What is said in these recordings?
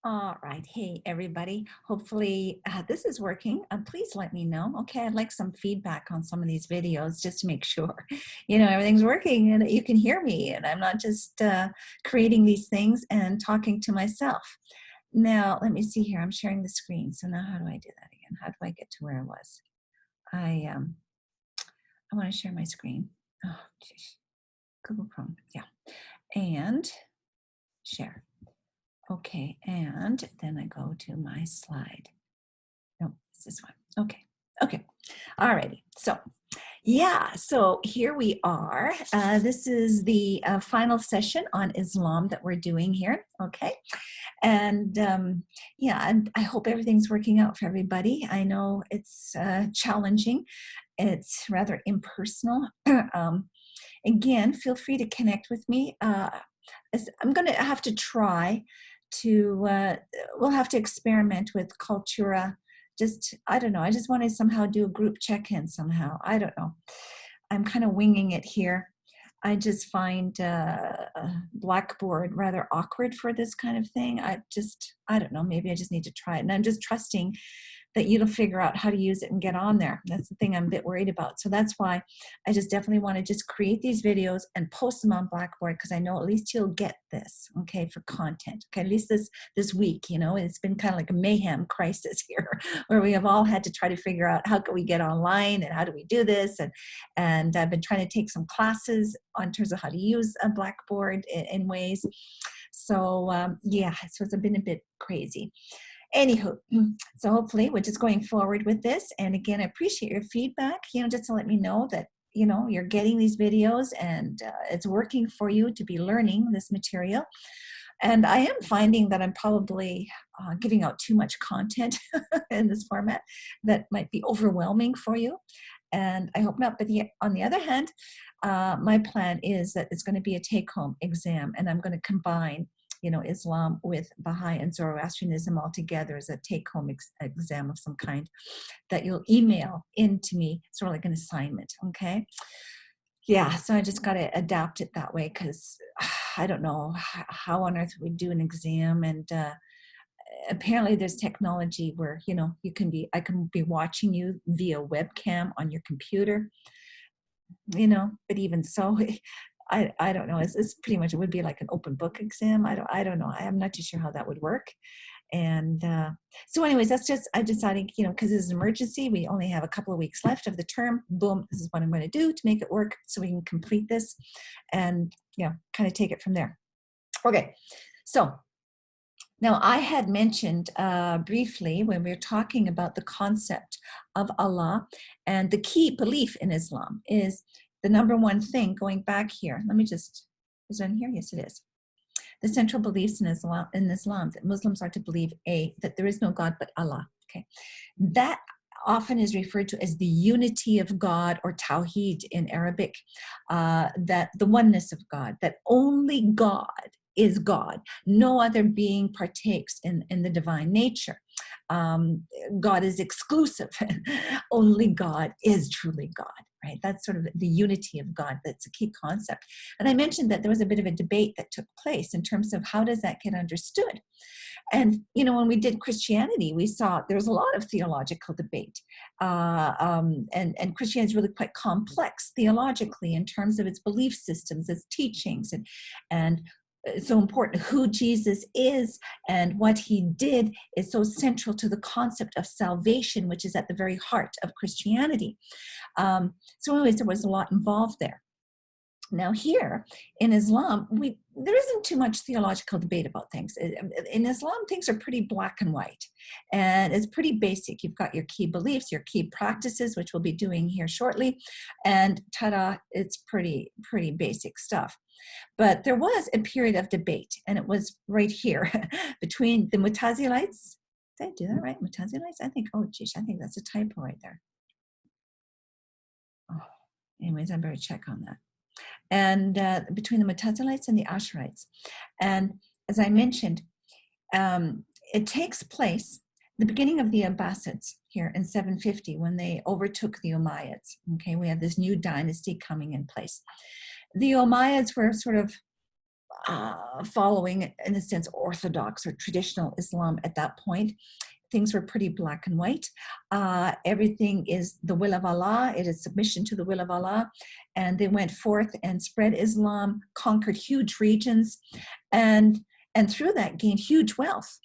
All right. Hey, everybody. Hopefully this is working. Please let me know. Okay. I'd like some feedback on some of these videos just to make sure, everything's working and that you can hear me and I'm not just creating these things and talking to myself. Now, let me see here. I'm sharing the screen. So now how do I do that again? How do I get to where I was? I want to share my screen. Oh, geez. Google Chrome. Yeah. And share. Okay, and then I go to my slide. No, it's this one. Okay. All righty. So here we are. This is the final session on Islam that we're doing here. Okay, and and I hope everything's working out for everybody. I know it's challenging. It's rather impersonal. Again, feel free to connect with me. I'm going to have to try to, we'll have to experiment with Cultura. I don't know. I just want to somehow do a group check-in somehow. I don't know. I'm kind of winging it here. I just find Blackboard rather awkward for this kind of thing. I don't know. Maybe I just need to try it. And I'm just trusting that you'll figure out how to use it and get on there. That's the thing I'm a bit worried about. So that's why I just definitely want to just create these videos and post them on Blackboard, because I know at least you'll get this, okay, for content. Okay, at least this week, it's been kind of like a mayhem crisis here, where we have all had to try to figure out how can we get online and how do we do this. And I've been trying to take some classes on terms of how to use a Blackboard in ways. So so it's been a bit crazy. Anywho, so hopefully we're just going forward with this. And again, I appreciate your feedback, just to let me know that, you're getting these videos and it's working for you to be learning this material. And I am finding that I'm probably giving out too much content in this format that might be overwhelming for you. And I hope not. But on the other hand, my plan is that it's going to be a take-home exam, and I'm going to combine Islam with Baha'i and Zoroastrianism all together as a take-home exam of some kind that you'll email into me, sort of like an assignment, okay? Yeah, so I just got to adapt it that way, because I don't know how on earth we do an exam. And apparently there's technology where, I can be watching you via webcam on your computer, but even so, I don't know. It's pretty much, it would be like an open book exam. I don't know. I'm not too sure how that would work. And so anyways, I decided, because this is an emergency, we only have a couple of weeks left of the term. Boom, this is what I'm going to do to make it work so we can complete this and, kind of take it from there. Okay, so now I had mentioned briefly when we were talking about the concept of Allah, and the key belief in Islam is the number one thing going back here. Is it in here? Yes, it is. The central beliefs in Islam that Muslims are to believe that there is no God but Allah. Okay, that often is referred to as the unity of God, or Tawheed in Arabic, that the oneness of God, that only God is God. No other being partakes in the divine nature. God is exclusive. Only God is truly God, right? That's sort of the unity of God. That's a key concept. And I mentioned that there was a bit of a debate that took place in terms of how does that get understood. And, when we did Christianity, we saw there was a lot of theological debate. And Christianity is really quite complex theologically in terms of its belief systems, its teachings, and it's so important who Jesus is and what he did is so central to the concept of salvation, which is at the very heart of Christianity. So anyways, there was a lot involved there. Now here in Islam, there isn't too much theological debate about things. In Islam, things are pretty black and white, and it's pretty basic. You've got your key beliefs, your key practices, which we'll be doing here shortly, and ta-da, it's pretty basic stuff. But there was a period of debate, and it was right here between the Mutazilites. Did I do that right? Mutazilites? I think that's a typo right there. Oh, anyways, I better check on that. And between the Mutazilites and the Asharites. And as I mentioned, it takes place the beginning of the Abbasids here in 750 when they overtook the Umayyads. Okay, we have this new dynasty coming in place. The Umayyads were sort of following, in a sense, orthodox or traditional Islam at that point. Things were pretty black and white. Everything is the will of Allah. It is submission to the will of Allah. And they went forth and spread Islam, conquered huge regions, and through that gained huge wealth.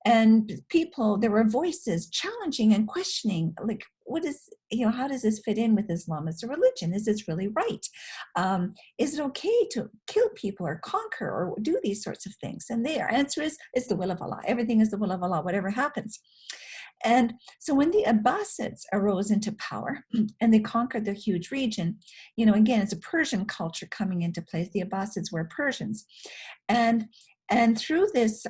And people, there were voices challenging and questioning, like, what is, how does this fit in with Islam as a religion? Is this really right? Is it okay to kill people or conquer or do these sorts of things? And their answer is, it's the will of Allah. Everything is the will of Allah, whatever happens. And so when the Abbasids arose into power and they conquered the huge region, again, it's a Persian culture coming into place. The Abbasids were Persians. And through this,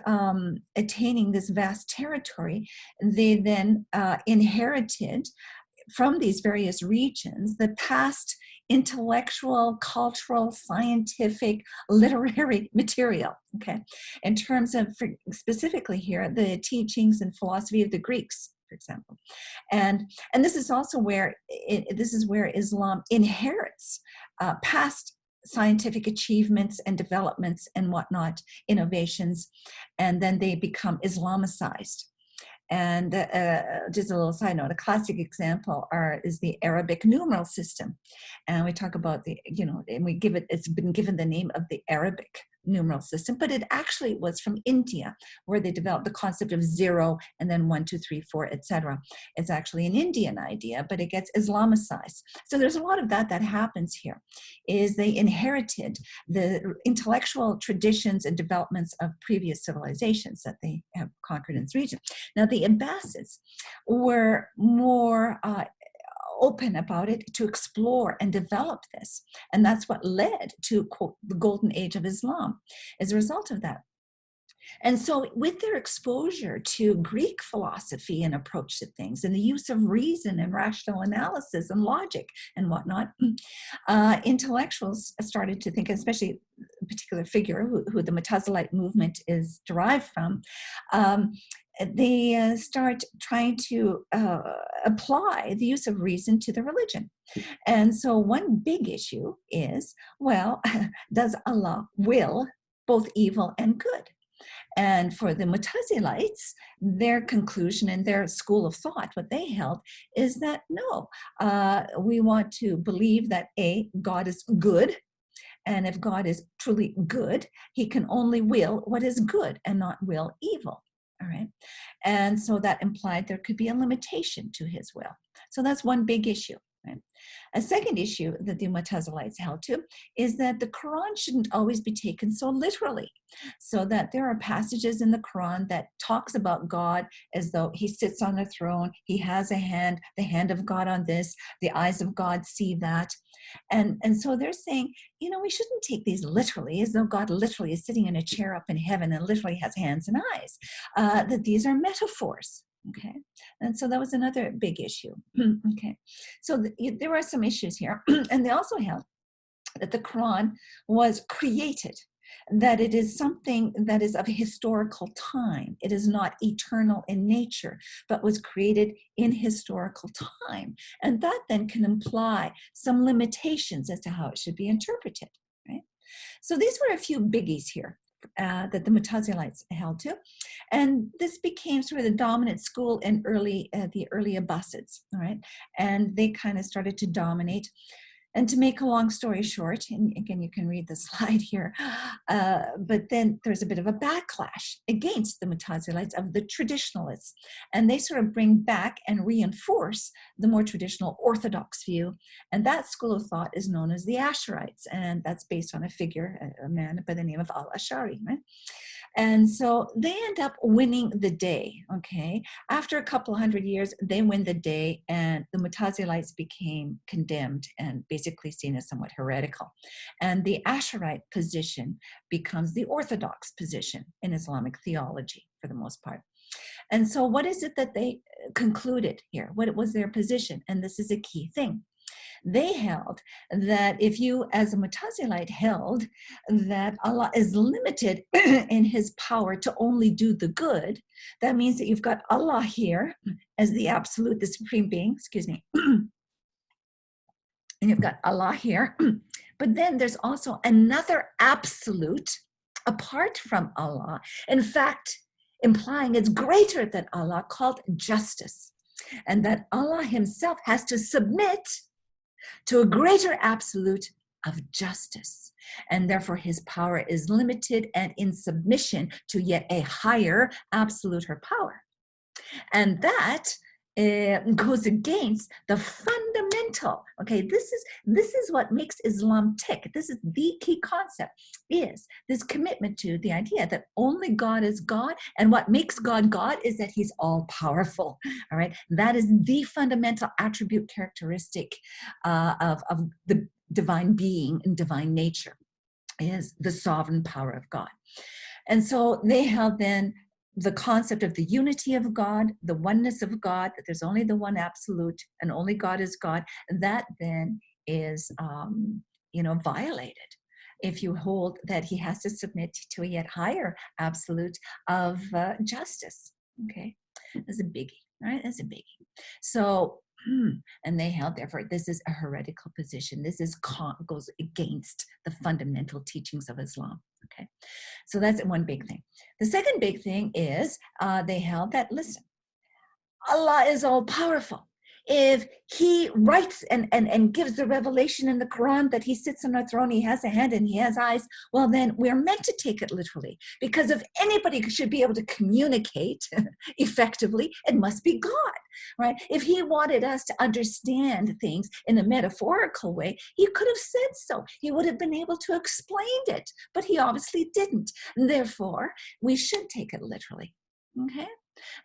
attaining this vast territory, they then inherited from these various regions the past intellectual, cultural, scientific, literary material, okay? In terms of, specifically here, the teachings and philosophy of the Greeks, for example. And this is also where, Islam inherits past scientific achievements and developments and whatnot, innovations, and then they become Islamicized. And just a little side note, a classic example is the Arabic numeral system. And we talk about and we give it's been given the name of the Arabic numeral system, but it actually was from India, where they developed the concept of 0 and then 1, 2, 3, 4, etc. It's actually an Indian idea, but it gets Islamicized. So there's a lot of that happens here, is they inherited the intellectual traditions and developments of previous civilizations that they have conquered in this region. Now, the Abbasids were more open about it, to explore and develop this. And that's what led to, quote, the golden age of Islam as a result of that. And so with their exposure to Greek philosophy and approach to things and the use of reason and rational analysis and logic and whatnot, intellectuals started to think, especially a particular figure who the Mutazilite movement is derived from, they start trying to apply the use of reason to the religion. And so one big issue is, well, does Allah will both evil and good? And for the Mutazilites, their conclusion and their school of thought, what they held, is that no, we want to believe that God is good. And if God is truly good, he can only will what is good and not will evil. All right. And so that implied there could be a limitation to his will. So that's one big issue. Right? A second issue that the Mutazilites held to is that the Quran shouldn't always be taken so literally, so that there are passages in the Quran that talks about God as though he sits on a throne, he has a hand, the hand of God on this, the eyes of God see that. And so they're saying, we shouldn't take these literally, as though God literally is sitting in a chair up in heaven and literally has hands and eyes, that these are metaphors. Okay, and so that was another big issue. Okay, so there are some issues here, and they also held that the Quran was created, that it is something that is of historical time. It is not eternal in nature, but was created in historical time. And that then can imply some limitations as to how it should be interpreted, right? So these were a few biggies here that the Mutazilites held to. And this became sort of the dominant school in the early Abbasids, all right? And they kind of started to dominate. And to make a long story short, and again, you can read the slide here, but then there's a bit of a backlash against the Mutazilites of the traditionalists. And they sort of bring back and reinforce the more traditional orthodox view. And that school of thought is known as the Asharites. And that's based on a figure, a man by the name of al-Ashari, right? And so they end up winning the day, okay? After a couple of 100 years, they win the day, and the Mutazilites became condemned and basically seen as somewhat heretical. And the Asharite position becomes the orthodox position in Islamic theology for the most part. And so what is it that they concluded here? What was their position? And this is a key thing. They held that if you, as a Mutazilite, held that Allah is limited in his power to only do the good, that means that you've got Allah here as the absolute, the supreme being, excuse me, and you've got Allah here, but then there's also another absolute, apart from Allah, in fact, implying it's greater than Allah, called justice, and that Allah himself has to submit to a greater absolute of justice. And therefore, his power is limited and in submission to yet a higher absolute or power. And that goes against the fundamental. Okay, this is what makes Islam tick. This is the key concept, is this commitment to the idea that only God is God, and what makes God God is that he's all powerful. All right, that is the fundamental attribute characteristic of the divine being and divine nature, is the sovereign power of God. And so they held then the concept of the unity of God, the oneness of God, that there's only the one absolute and only God is God, that then is, violated if you hold that he has to submit to a yet higher absolute of justice. Okay, that's a biggie, right? That's a biggie. So, and they held, therefore, this is a heretical position. This is goes against the fundamental teachings of Islam. Okay, so that's one big thing. The second big thing is they held that, listen, Allah is all powerful. If he writes and gives the revelation in the Quran that he sits on a throne, he has a hand and he has eyes, well, then we're meant to take it literally. Because if anybody should be able to communicate effectively, it must be God, right? If he wanted us to understand things in a metaphorical way, he could have said so. He would have been able to explain it, but he obviously didn't. And therefore, we should take it literally, okay?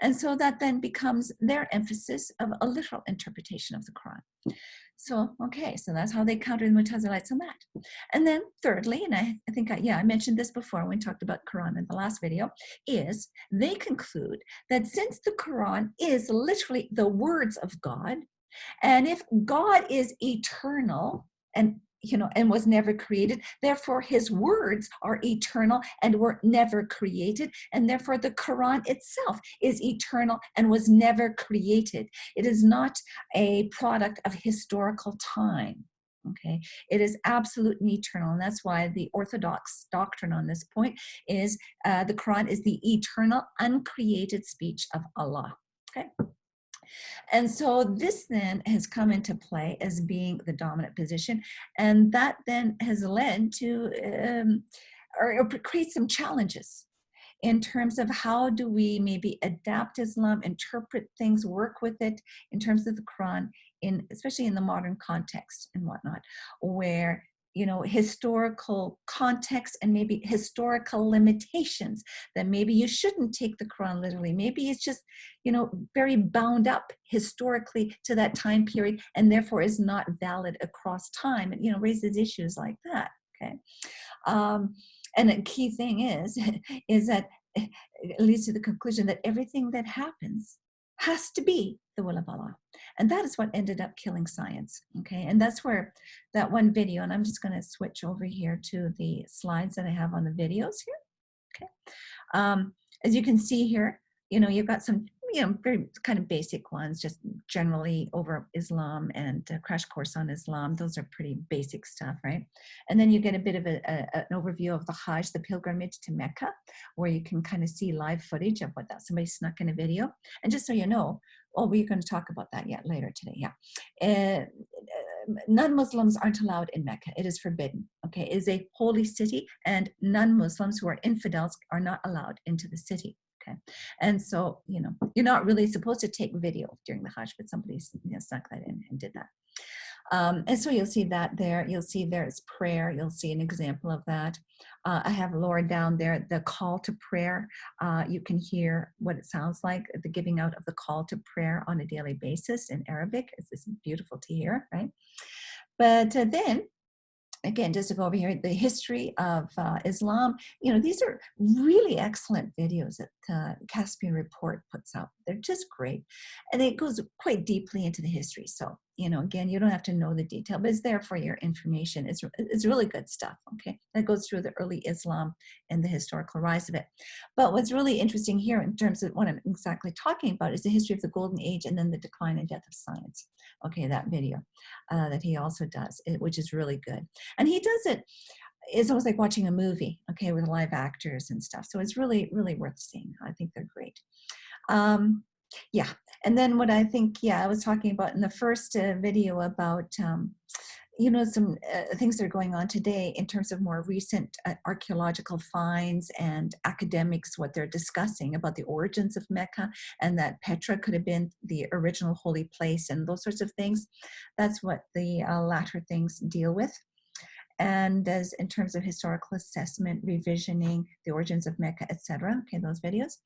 And so that then becomes their emphasis of a literal interpretation of the Quran. So, okay, so that's how they counter the Mutazilites on that. And then thirdly, and I think I mentioned this before when we talked about Quran in the last video, is they conclude that since the Quran is literally the words of God, and if God is eternal and was never created, therefore his words are eternal and were never created, and therefore the Quran itself is eternal and was never created. It is not a product of historical time. Okay, it is absolute and eternal, and that's why the Orthodox doctrine on this point is the Quran is the eternal, uncreated speech of Allah. Okay. And so this then has come into play as being the dominant position, and that then has led to or create some challenges in terms of how do we maybe adapt Islam, interpret things, work with it in terms of the Quran, especially in the modern context and whatnot, where historical context and maybe historical limitations, that maybe you shouldn't take the Quran literally. Maybe it's just, very bound up historically to that time period and therefore is not valid across time, and, raises issues like that, okay? And a key thing is that it leads to the conclusion that everything that happens has to be the will of Allah. And that is what ended up killing science, okay? And that's where that one video, and I'm just going to switch over here to the slides that I have on the videos here, okay? As you can see here, you've got some, very kind of basic ones, just generally over Islam and a crash course on Islam. Those are pretty basic stuff, right? And then you get a bit of an overview of the Hajj, the pilgrimage to Mecca, where you can kind of see live footage of what that somebody snuck in a video. And just so you know, we're going to talk about that yet later today, yeah. Non-Muslims aren't allowed in Mecca. It is forbidden, okay? It is a holy city, and non-Muslims who are infidels are not allowed into the city. Okay, and so, you're not really supposed to take video during the Hajj, but somebody snuck that in and did that. And so you'll see that there. You'll see there's prayer. You'll see an example of that. I have Laura down there, the call to prayer. You can hear what it sounds like, the giving out of the call to prayer on a daily basis in Arabic. It's beautiful to hear, right? But then, again, just to go over here, the history of Islam, these are really excellent videos that Caspian Report puts out. They're just great. And it goes quite deeply into the history. So, again, you don't have to know the detail, but it's there for your information. It's really good stuff, okay? That goes through the early Islam and the historical rise of it. But what's really interesting here in terms of what I'm exactly talking about is the history of the Golden Age and then the decline and death of science. Okay, that video that he also does, which is really good. And he does it it's almost like watching a movie, okay, with live actors and stuff. So it's really, really worth seeing. I think they're great. Yeah, and then what I think, I was talking about in the first video about, some things that are going on today in terms of more recent archaeological finds and academics, what they're discussing about the origins of Mecca and that Petra could have been the original holy place and those sorts of things. That's what the latter things deal with. And as in terms of historical assessment, revisioning the origins of Mecca, etc. Okay, those videos.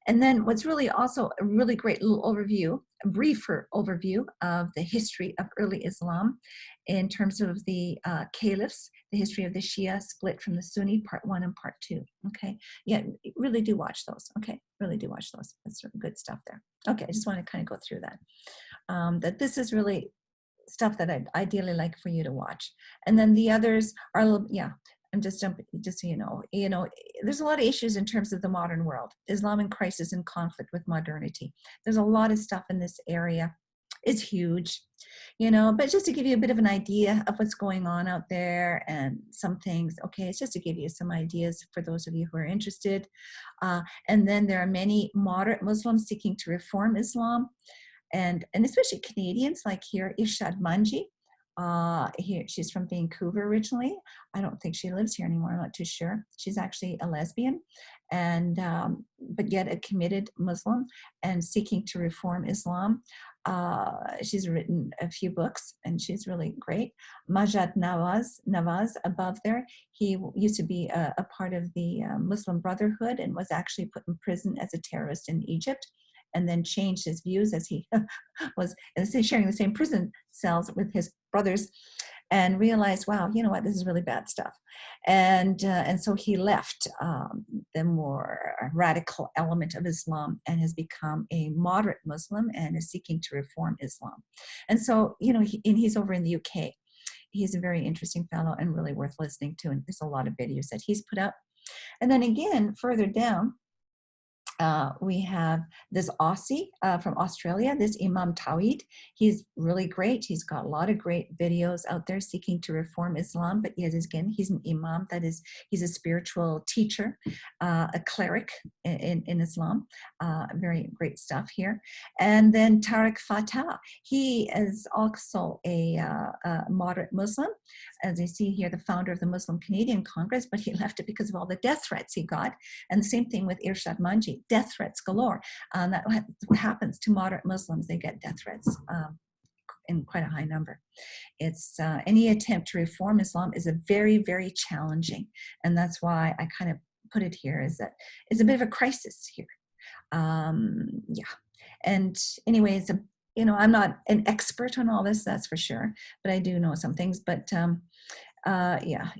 And then what's really also a really great little overview, a briefer overview of the history of early Islam in terms of the caliphs, the history of the Shia split from the Sunni, part 1 and part 2. Okay, yeah, really do watch those. Okay, really do watch those. That's some good stuff there. Okay, I just want to kind of go through that. That this is really stuff that I'd ideally like for you to watch. And then the others are a little, I'm just jumping, just so you know, there's a lot of issues in terms of the modern world. Islam in crisis and conflict with modernity. There's a lot of stuff in this area. It's huge, but just to give you a bit of an idea of what's going on out there and some things, okay, it's just to give you some ideas for those of you who are interested. And then there are many moderate Muslims seeking to reform Islam. And especially Canadians, like here, Irshad Manji. She's from Vancouver originally. I don't think she lives here anymore. I'm not too sure. She's actually a lesbian, and but yet a committed Muslim and seeking to reform Islam. She's written a few books, and she's really great. Majid Nawaz above there. He used to be a part of the Muslim Brotherhood and was actually put in prison as a terrorist in Egypt, and then changed his views as he was sharing the same prison cells with his brothers, and realized, wow, you know what, this is really bad stuff. And so he left the more radical element of Islam and has become a moderate Muslim and is seeking to reform Islam. And so, he's over in the UK. He's a very interesting fellow and really worth listening to. And there's a lot of videos that he's put up. And then again, further down, we have this Aussie from Australia, this Imam Tawhid. He's really great. He's got a lot of great videos out there seeking to reform Islam, but yet again, he's an Imam. That is, he's a spiritual teacher, a cleric in Islam. Very great stuff here. And then Tariq Fatah. He is also a moderate Muslim. As you see here, the founder of the Muslim Canadian Congress, but he left it because of all the death threats he got. And the same thing with Irshad Manji. Death threats galore. That's what happens to moderate Muslims. They get death threats in quite a high number. It's any attempt to reform Islam is a very, very challenging. And that's why I kind of put it here, is that it's a bit of a crisis here. And anyway, I'm not an expert on all this, that's for sure, but I do know some things. But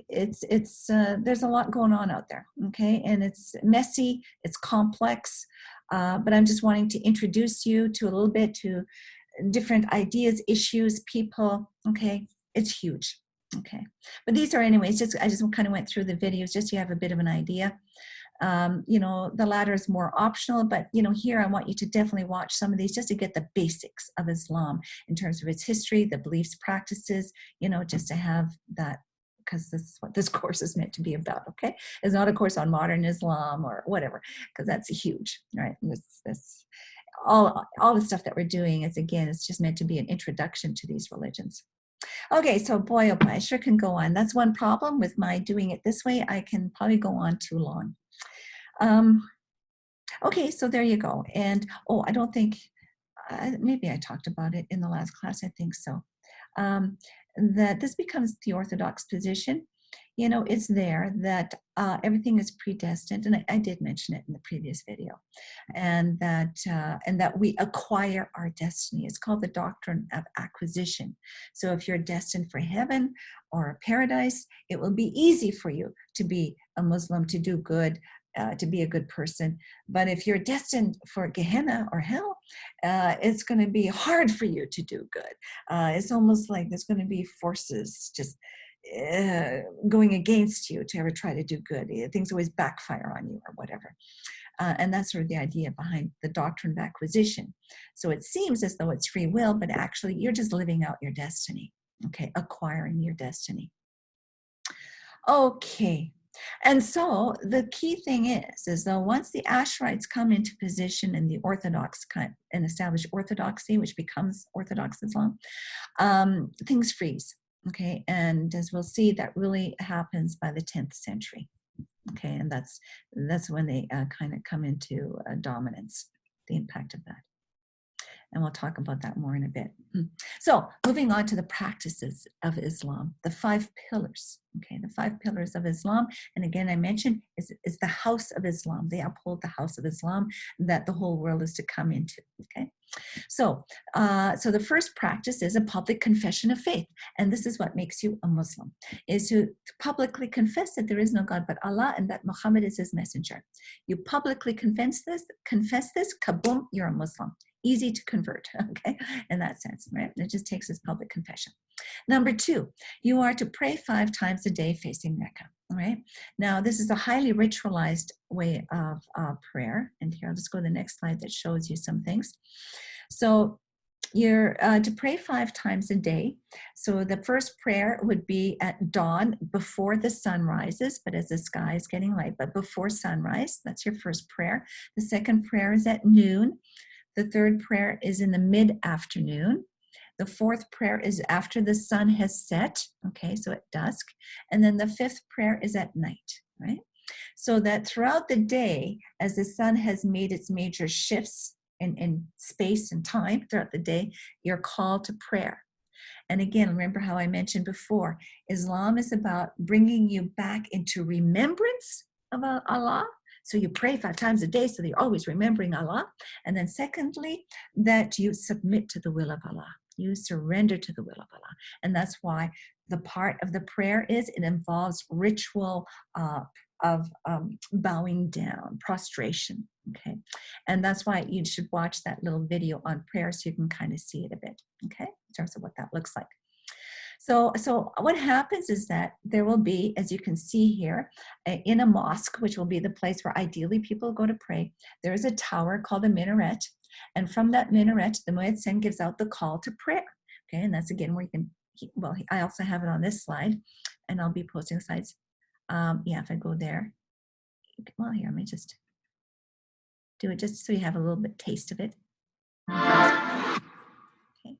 it's there's a lot going on out there, okay, and it's messy, it's complex, but I'm just wanting to introduce you to a little bit to different ideas, issues, people, okay. It's huge, okay, but these are, anyways, I just kind of went through the videos just so you have a bit of an idea. The latter is more optional, but here I want you to definitely watch some of these just to get the basics of Islam in terms of its history, the beliefs, practices, just to have that, because this is what this course is meant to be about, okay? It's not a course on modern Islam or whatever, because that's huge, right? This all the stuff that we're doing is, again, it's just meant to be an introduction to these religions. Okay, so boy, oh boy, I sure can go on. That's one problem with my doing it this way. I can probably go on too long. Okay, so there you go. And, I don't think, maybe I talked about it in the last class, I think so. That this becomes the orthodox position. It's there that everything is predestined, and I did mention it in the previous video, and that we acquire our destiny. It's called the doctrine of acquisition. So if you're destined for heaven or paradise, it will be easy for you to be a Muslim, to do good, to be a good person. But if you're destined for Gehenna or hell, it's going to be hard for you to do good. It's almost like there's going to be forces just going against you to ever try to do good. Things always backfire on you or whatever. And that's sort of the idea behind the doctrine of acquisition. So it seems as though it's free will, but actually you're just living out your destiny, okay, acquiring your destiny. Okay. And so the key thing is though once the Asherites come into position in the Orthodox kind and establish Orthodoxy, which becomes Orthodox Islam, things freeze. Okay, and as we'll see, that really happens by the 10th century. Okay, and that's when they kind of come into dominance, the impact of that. And we'll talk about that more in a bit. So moving on to the practices of Islam, the 5 pillars. Okay, the 5 pillars of Islam. And again, I mentioned is the house of Islam. They uphold the house of Islam that the whole world is to come into. Okay. So the first practice is a public confession of faith. And this is what makes you a Muslim, is to publicly confess that there is no God but Allah and that Muhammad is his messenger. You publicly confess this, kaboom, you're a Muslim. Easy to convert, okay, in that sense, right? It just takes this public confession. Number 2, you are to pray 5 times a day facing Mecca, all right? Now, this is a highly ritualized way of prayer. And here, I'll just go to the next slide that shows you some things. So you're to pray 5 times a day. So the first prayer would be at dawn before the sun rises, but as the sky is getting light, but before sunrise, that's your first prayer. The second prayer is at noon. The third prayer is in the mid-afternoon. The fourth prayer is after the sun has set, okay, so at dusk. And then the 5th prayer is at night, right? So that throughout the day, as the sun has made its major shifts in space and time throughout the day, you're called to prayer. And again, remember how I mentioned before, Islam is about bringing you back into remembrance of Allah. So you pray 5 times a day so that you're always remembering Allah. And then secondly, that you submit to the will of Allah. You surrender to the will of Allah. And that's why the part of the prayer is it involves ritual of bowing down, prostration, okay? And that's why you should watch that little video on prayer so you can kind of see it a bit, okay? In terms of what that looks like. So what happens is that there will be, as you can see here, in a mosque, which will be the place where ideally people go to pray, there is a tower called a minaret. And from that minaret, the muezzin gives out the call to prayer. Okay, and that's again where you can, well, I also have it on this slide, and I'll be posting slides. Yeah, if I go there, well, here, let me just do it just so you have a little bit taste of it. Okay.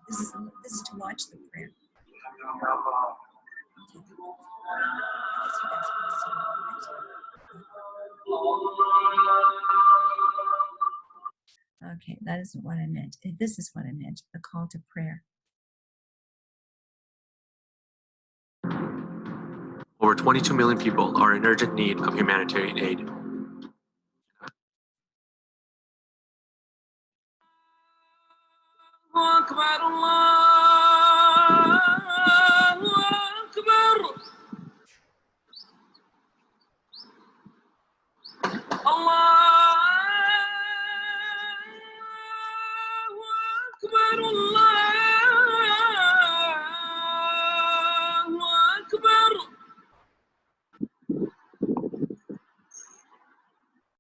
This is to watch the prayer. Okay, that isn't what I meant. This is what I meant, the call to prayer. Over 22 million people are in urgent need of humanitarian aid.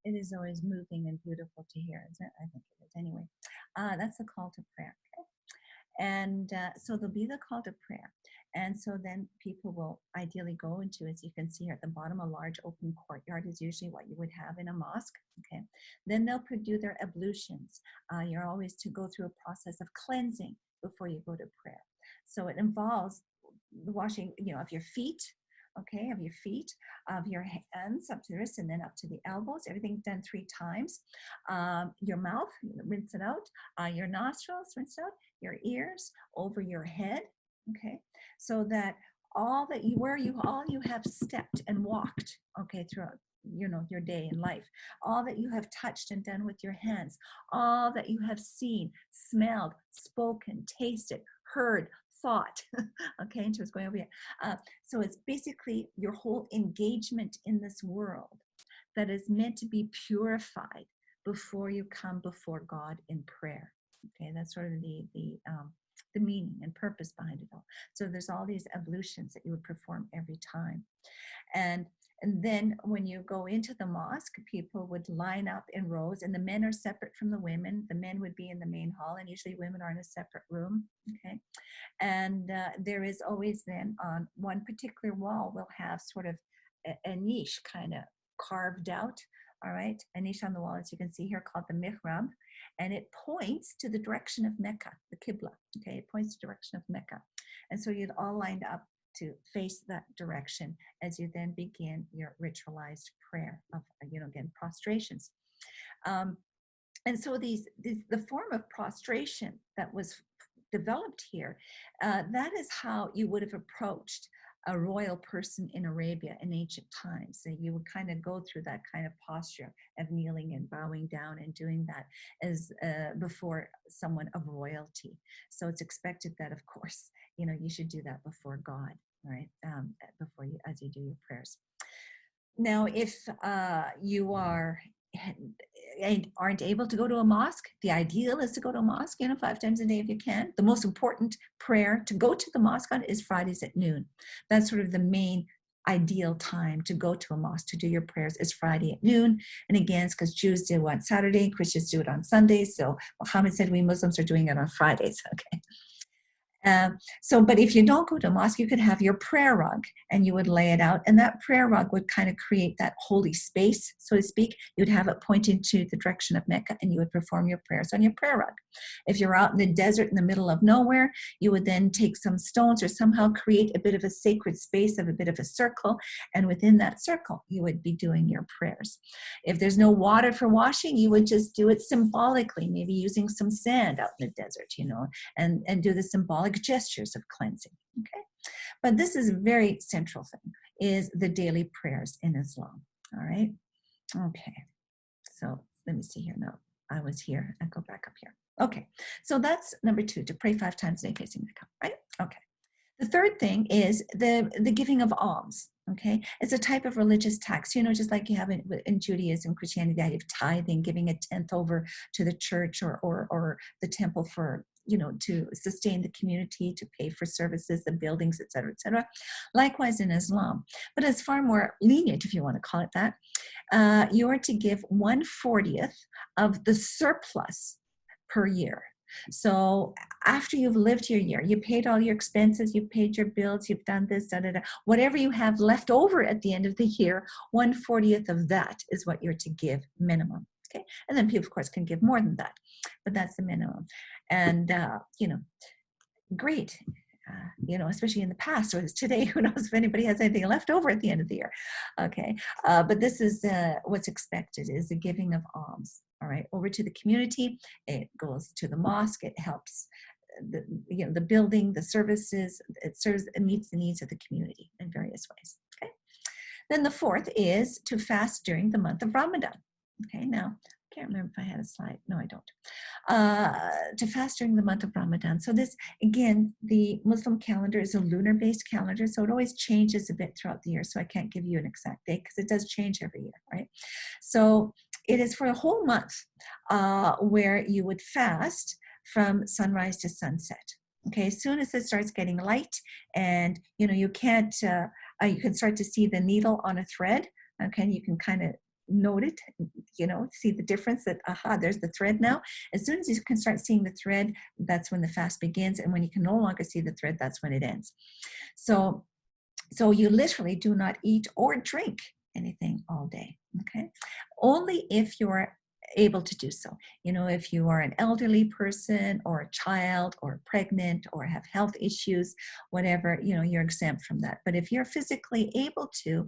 It is always moving and beautiful to hear, isn't it? I think it is. Anyway, that's the call to prayer. Okay? And so there'll be the call to prayer. And so then people will ideally go into, as you can see here at the bottom, a large open courtyard is usually what you would have in a mosque. Okay. Then they'll do their ablutions. You're always to go through a process of cleansing before you go to prayer. So it involves the washing, of your feet, okay, of your feet, of your hands up to the wrists and then up to the elbows, everything done 3 times. Your mouth, rinse it out. Your nostrils, rinse it out. Your ears, over your head, okay, so that all you have stepped and walked, okay, throughout your day in life, all that you have touched and done with your hands, all that you have seen, smelled, spoken, tasted, heard, thought, okay, and so it's going over here. So it's basically your whole engagement in this world that is meant to be purified before you come before God in prayer. Okay, that's sort of the the meaning and purpose behind it all. So there's all these ablutions that you would perform every time. And then when you go into the mosque, people would line up in rows, and the men are separate from the women. The men would be in the main hall, and usually women are in a separate room. Okay. And there is always then on one particular wall, we'll have sort of a niche kind of carved out. All right. A niche on the wall, as you can see here, called the mihrab. And it points to the direction of Mecca, the Qibla. Okay. It points to the direction of Mecca. And so you'd all lined up to face that direction as you then begin your ritualized prayer of, again, prostrations. And so the form of prostration that was developed here, that is how you would have approached a royal person in Arabia in ancient times. So you would kind of go through that kind of posture of kneeling and bowing down and doing that as before someone of royalty. So it's expected that, of course, you should do that before God, right? Before you, as you do your prayers. Now, if you aren't able to go to a mosque, the ideal is to go to a mosque, 5 times a day if you can. The most important prayer to go to the mosque on is Fridays at noon. That's sort of the main ideal time to go to a mosque to do your prayers is Friday at noon. And again, it's because Jews do it on Saturday, Christians do it on Sundays. So Muhammad said we Muslims are doing it on Fridays. Okay. But if you don't go to a mosque, you could have your prayer rug and you would lay it out, and that prayer rug would kind of create that holy space, so to speak. You'd have it pointing to the direction of Mecca, and you would perform your prayers on your prayer rug. If you're out in the desert in the middle of nowhere, you would then take some stones or somehow create a bit of a sacred space of a bit of a circle, and within that circle, you would be doing your prayers. If there's no water for washing, you would just do it symbolically, maybe using some sand out in the desert, and do the symbolic gestures of cleansing. Okay, but this is a very central thing, is the daily prayers in Islam. All right. Okay, so let me see here. No, I was here. I go back up here. Okay, so that's number 2, to pray 5 times a day facing Mecca. Right. Okay. The third thing is the giving of alms. Okay, it's a type of religious tax, just like you have in Judaism, Christianity, the idea of tithing, giving a tenth over to the church or the temple for, to sustain the community, to pay for services, the buildings, et cetera, et cetera. Likewise in Islam, but it's far more lenient, if you want to call it that. You are to give 1/40 of the surplus per year. So after you've lived your year, you paid all your expenses, you've paid your bills, you've done this, whatever you have left over at the end of the year, 1/40 of that is what you're to give minimum. Okay, and then people, of course, can give more than that, but that's the minimum. And great. Especially in the past or today, who knows if anybody has anything left over at the end of the year. Okay, but this is what's expected, is the giving of alms. All right, over to the community. It goes to the mosque. It helps the building, the services. It meets the needs of the community in various ways. Okay. Then the fourth is to fast during the month of Ramadan. Okay, now I can't remember if I had a slide. No, I don't. To fast during the month of Ramadan. So this, again, the Muslim calendar is a lunar-based calendar, so it always changes a bit throughout the year. So I can't give you an exact date because it does change every year, right? So it is for a whole month where you would fast from sunrise to sunset. Okay, as soon as it starts getting light, and you can't, you can start to see the needle on a thread. Okay, you can kind of note it, see the difference that, there's the thread now. As soon as you can start seeing the thread, that's when the fast begins. And when you can no longer see the thread, that's when it ends. So you literally do not eat or drink anything all day. Okay, only if you're able to do so. If you are an elderly person or a child or pregnant or have health issues, whatever, you're exempt from that. But if you're physically able to,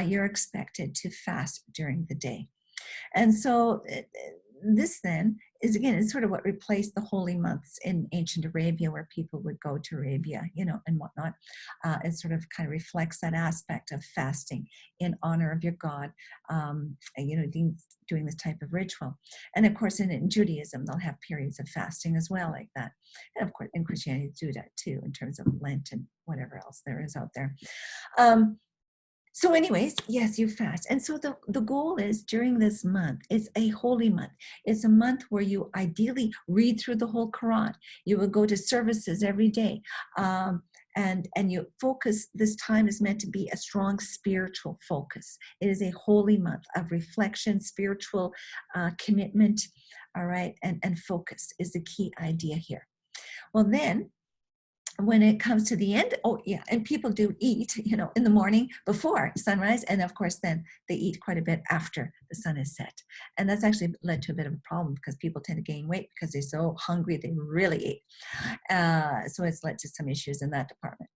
you're expected to fast during the day. And so this then is, again, it's sort of what replaced the holy months in ancient Arabia, where people would go to Arabia, and whatnot. It sort of kind of reflects that aspect of fasting in honor of your God, doing this type of ritual. And of course, in Judaism, they'll have periods of fasting as well, like that. And of course, in Christianity, do that too, in terms of Lent and whatever else there is out there. So anyways, yes, you fast. And so the goal is during this month, it's a holy month. It's a month where you ideally read through the whole Quran. You will go to services every day. And you focus. This time is meant to be a strong spiritual focus. It is a holy month of reflection, spiritual commitment, all right, and focus is the key idea here. Well, then when it comes to the end, oh yeah, and people do eat, in the morning before sunrise, and of course then they eat quite a bit after the sun is set. And that's actually led to a bit of a problem because people tend to gain weight because they're so hungry they really eat. So it's led to some issues in that department.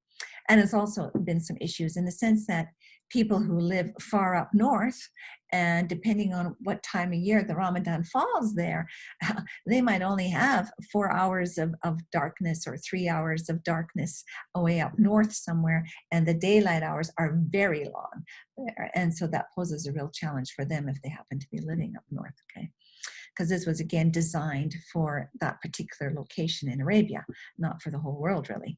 And it's also been some issues in the sense that people who live far up north, and depending on what time of year the Ramadan falls there, they might only have 4 hours of darkness or 3 hours of darkness away up north somewhere, and the daylight hours are very long there. And so that poses a real challenge for them if they happen to be living up north, okay? Because this was, again, designed for that particular location in Arabia, not for the whole world, really.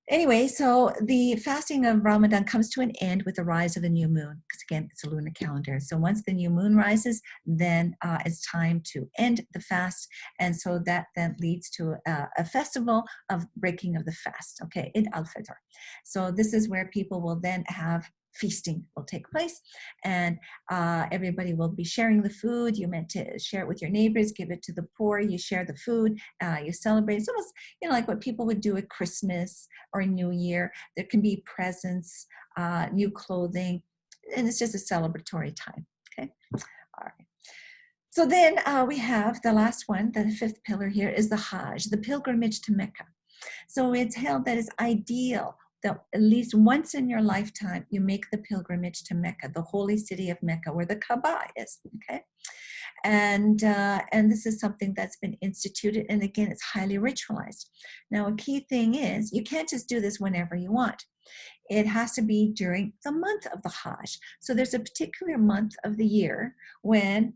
Anyway, so the fasting of Ramadan comes to an end with the rise of the new moon, because again, it's a lunar calendar. So once the new moon rises, then it's time to end the fast. And so that then leads to a festival of breaking of the fast, okay, Eid al-Fitr. So this is where people will then have feasting will take place, and everybody will be sharing the food. You're meant to share it with your neighbors, give it to the poor. You share the food, you celebrate. It's almost, like what people would do at Christmas or New Year. There can be presents, new clothing, and it's just a celebratory time. Okay, all right. So then we have the last one, the fifth pillar here is the Hajj, the pilgrimage to Mecca. So it's held that it's ideal that at least once in your lifetime, you make the pilgrimage to Mecca, the holy city of Mecca, where the Kaaba is, okay? And this is something that's been instituted, and again, it's highly ritualized. Now, a key thing is you can't just do this whenever you want. It has to be during the month of the Hajj. So there's a particular month of the year when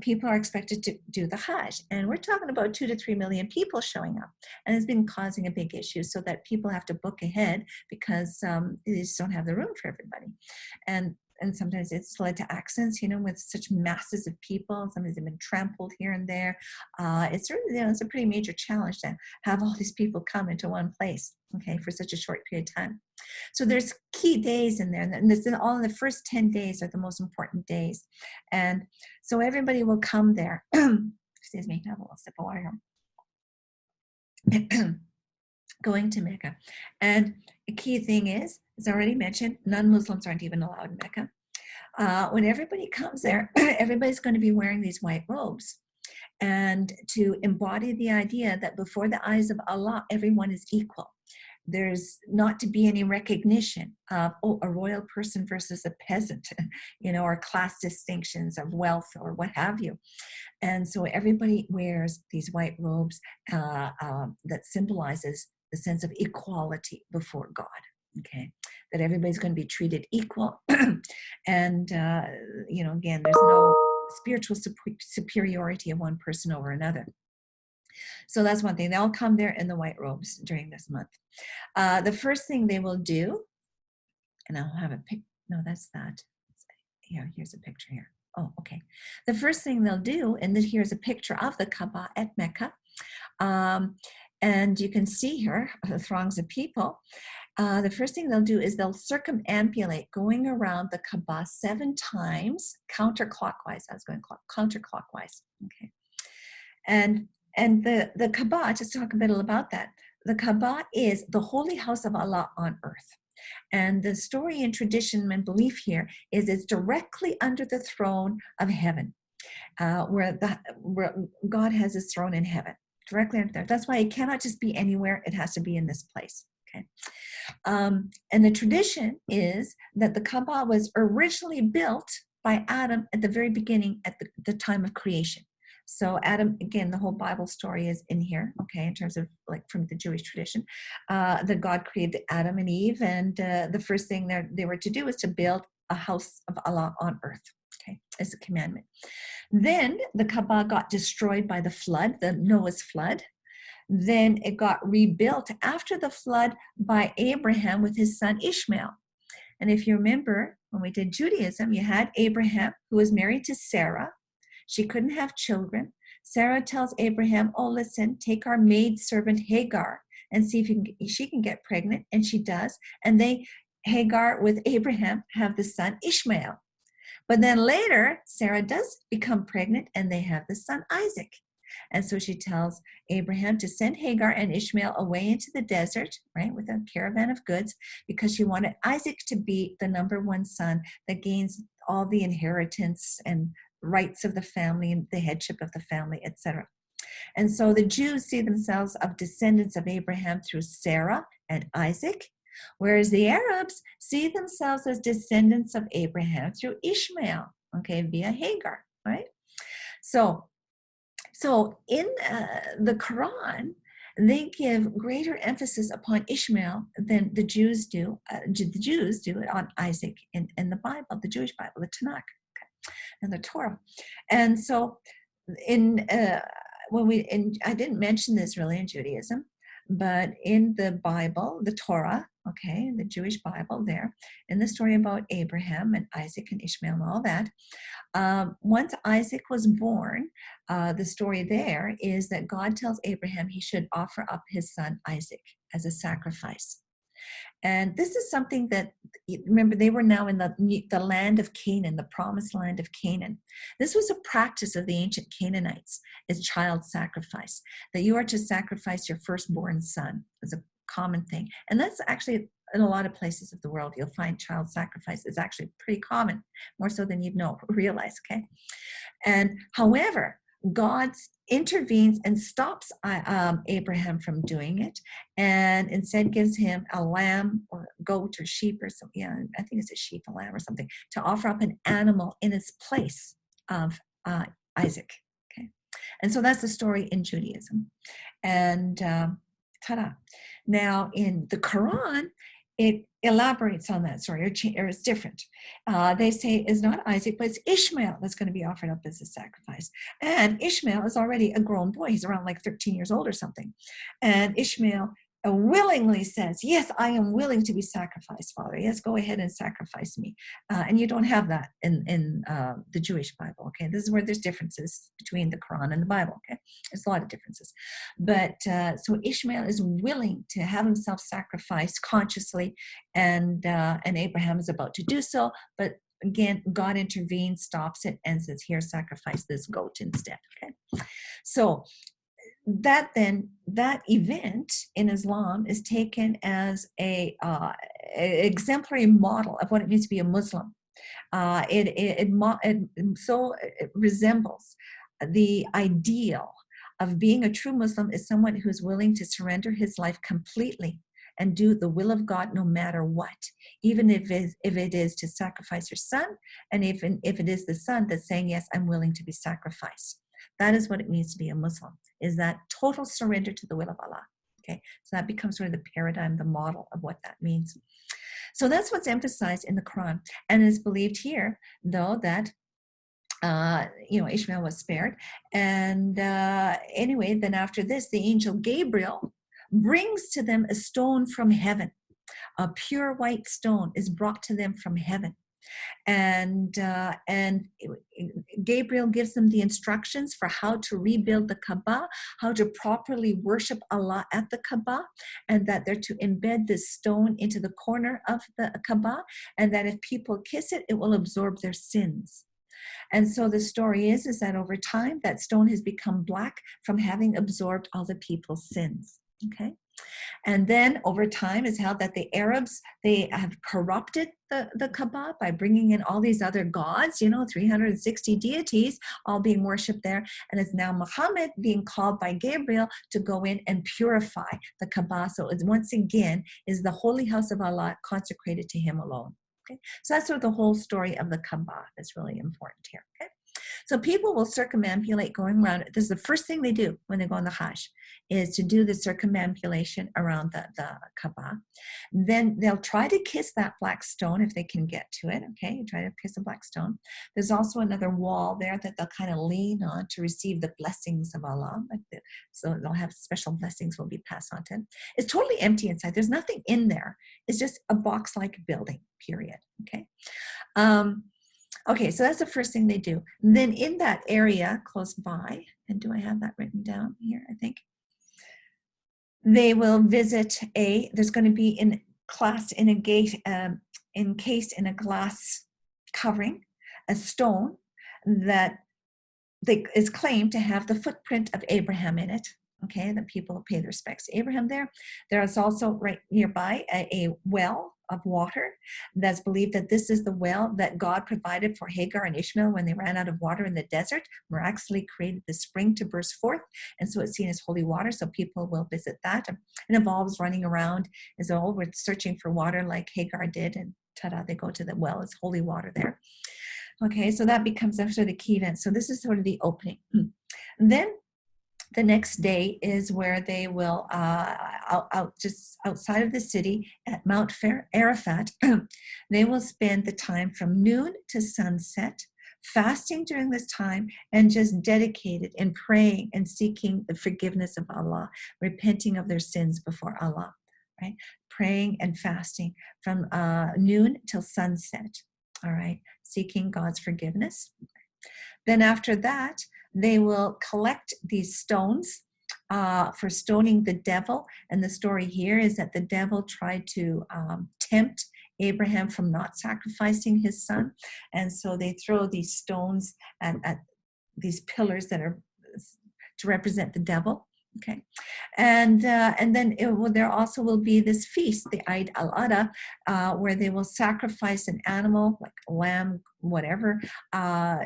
people are expected to do the Hajj, and we're talking about 2 to 3 million people showing up, and it's been causing a big issue so that people have to book ahead because they just don't have the room for everybody, and sometimes it's led to accidents, with such masses of people. Sometimes they've been trampled here and there. It's really, it's a pretty major challenge to have all these people come into one place, okay, for such a short period of time. So there's key days in there, and this all in the first 10 days are the most important days. And so everybody will come there. Excuse me, I have a little sip of water here. Going to Mecca. And a key thing is, as already mentioned, non-Muslims aren't even allowed in Mecca. When everybody comes there, everybody's going to be wearing these white robes, and to embody the idea that before the eyes of Allah, everyone is equal. There's not to be any recognition of a royal person versus a peasant, or class distinctions of wealth or what have you. And so everybody wears these white robes that symbolizes the sense of equality before God, okay? That everybody's going to be treated equal. And, again, there's no spiritual superiority of one person over another. So that's one thing. They all come there in the white robes during this month. The first thing they will do, and I'll have a pic. No, that's that. Here's a picture here. Oh, okay. The first thing they'll do, and here's a picture of the Kaaba at Mecca. And you can see here the throngs of people. The first thing they'll do is they'll circumambulate, going around the Kaaba 7 times counterclockwise. I was going counterclockwise. Okay. And the Kaaba, just to talk a bit about that, the Kaaba is the holy house of Allah on earth. And the story and tradition and belief here is it's directly under the throne of heaven, where God has his throne in heaven, directly under there. That's why it cannot just be anywhere. It has to be in this place. Okay. And the tradition is that the Kaaba was originally built by Adam at the very beginning, at the time of creation. So Adam, again, the whole Bible story is in here, okay, in terms of like from the Jewish tradition, that God created Adam and Eve, and the first thing they were to do was to build a house of Allah on earth, okay, as a commandment. Then the Kaaba got destroyed by the flood, the Noah's flood. Then it got rebuilt after the flood by Abraham with his son Ishmael. And if you remember, when we did Judaism, you had Abraham, who was married to Sarah. She couldn't have children. Sarah tells Abraham, oh, listen, take our maid servant Hagar and see if she can get pregnant. And she does. And Hagar with Abraham have the son Ishmael. But then later, Sarah does become pregnant and they have the son Isaac. And so she tells Abraham to send Hagar and Ishmael away into the desert, right, with a caravan of goods, because she wanted Isaac to be the number one son that gains all the inheritance and rights of the family and the headship of the family, etc. And so the Jews see themselves as descendants of Abraham through Sarah and Isaac, whereas the Arabs see themselves as descendants of Abraham through Ishmael, okay, via Hagar, right? So in the Quran, they give greater emphasis upon Ishmael than the Jews do. The Jews do it on Isaac in the Bible, the Jewish Bible, the Tanakh, okay, and the Torah. And so I didn't mention this really in Judaism, but in the Bible, the Torah, okay, the Jewish Bible there, in the story about Abraham and Isaac and Ishmael and all that, once Isaac was born, the story there is that God tells Abraham he should offer up his son Isaac as a sacrifice. And this is something that, remember, they were now in the land of Canaan, the promised land of Canaan. This was a practice of the ancient Canaanites, is child sacrifice, that you are to sacrifice your firstborn son. It's a common thing. And that's actually, in a lot of places of the world, you'll find child sacrifice is actually pretty common, more so than you'd realize, okay? And however, God intervenes and stops Abraham from doing it, and instead gives him a lamb or goat or sheep or something. Yeah, I think it's a sheep, a lamb or something, to offer up an animal in its place of Isaac. Okay, and so that's the story in Judaism. And ta-da! Now in the Quran, it elaborates on that story, or it's different. They say it's not Isaac, but it's Ishmael that's going to be offered up as a sacrifice. And Ishmael is already a grown boy. He's around like 13 years old or something. And Ishmael willingly says, yes, I am willing to be sacrificed, Father. Yes, go ahead and sacrifice me. And you don't have that in the Jewish Bible, okay? This is where there's differences between the Quran and the Bible, okay? There's a lot of differences. But so Ishmael is willing to have himself sacrificed consciously, and Abraham is about to do so, but again, God intervenes, stops it, and says, here, sacrifice this goat instead, okay? So that event in Islam is taken as a exemplary model of what it means to be a Muslim. It resembles the ideal of being a true Muslim is someone who's willing to surrender his life completely and do the will of God no matter what, even if it is to sacrifice your son, and if it is the son that's saying, yes, I'm willing to be sacrificed. That is what it means to be a Muslim, is that total surrender to the will of Allah. Okay, so that becomes sort of the paradigm, the model of what that means. So that's what's emphasized in the Quran, and it's believed here, though, that Ishmael was spared. And anyway, then after this, the angel Gabriel brings to them a stone from heaven. A pure white stone is brought to them from heaven. And Gabriel gives them the instructions for how to rebuild the Kaaba, how to properly worship Allah at the Kaaba, and that they're to embed this stone into the corner of the Kaaba, and that if people kiss it, it will absorb their sins. And so the story is that over time, that stone has become black from having absorbed all the people's sins. Okay. And then over time is held that the Arabs, they have corrupted the Kaaba by bringing in all these other gods, 360 deities all being worshipped there. And it's now Muhammad being called by Gabriel to go in and purify the Kaaba. So it once again is the holy house of Allah consecrated to him alone. Okay, so that's sort of the whole story of the Kaaba that's really important here. Okay. So people will circumambulate going around. This is the first thing they do when they go on the Hajj, is to do the circumambulation around the Kaaba. Then they'll try to kiss that black stone if they can get to it. Okay, you try to kiss a black stone. There's also another wall there that they'll kind of lean on to receive the blessings of Allah. So they'll have special blessings will be passed on to them. It's totally empty inside. There's nothing in there. It's just a box-like building, period. Okay. Okay, so that's the first thing they do. And then in that area close by, and do I have that written down here? I think they will visit there's going to be encased in a glass covering, a stone that is claimed to have the footprint of Abraham in it. Okay, the people pay their respects to Abraham there. There is also right nearby a well of water that's believed that this is the well that God provided for Hagar and Ishmael when they ran out of water in the desert, miraculously created the spring to burst forth, and so it's seen as holy water, so people will visit that. It involves running around as though we're searching for water like Hagar did, and ta-da, they go to the well, it's holy water there. Okay, so that becomes sort of the key event. So this is sort of the opening. And then the next day is where they will, just outside of the city at Mount Arafat, they will spend the time from noon to sunset, fasting during this time, and just dedicated in praying and seeking the forgiveness of Allah, repenting of their sins before Allah, right? Praying and fasting from noon till sunset, all right? Seeking God's forgiveness. Then after that, they will collect these stones for stoning the devil. And the story here is that the devil tried to tempt Abraham from not sacrificing his son. And so they throw these stones at these pillars that are to represent the devil. Okay, and then there also will be this feast, the Eid al-Adha, where they will sacrifice an animal, like a lamb, whatever,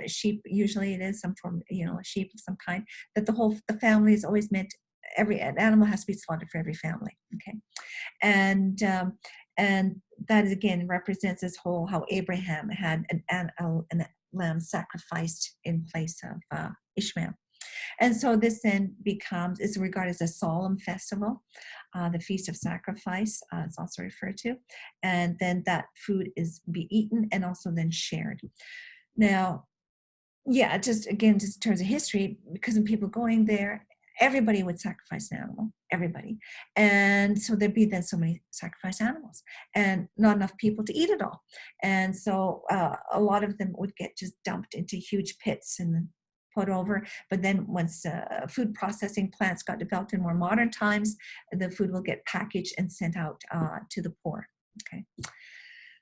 sheep. Usually it is some form, a sheep of some kind. That the family is always meant. An animal has to be slaughtered for every family. Okay, and that again represents this whole how Abraham had a lamb sacrificed in place of Ishmael. And so this then is regarded as a solemn festival, the Feast of Sacrifice, it's also referred to. And then that food is be eaten and also then shared. Now, yeah, just in terms of history, because of people going there, everybody would sacrifice an animal, everybody. And so there'd be then so many sacrificed animals and not enough people to eat it all. And so a lot of them would get just dumped into huge pits and then put over. But then once food processing plants got developed in more modern times, the food will get packaged and sent out to the poor. Okay.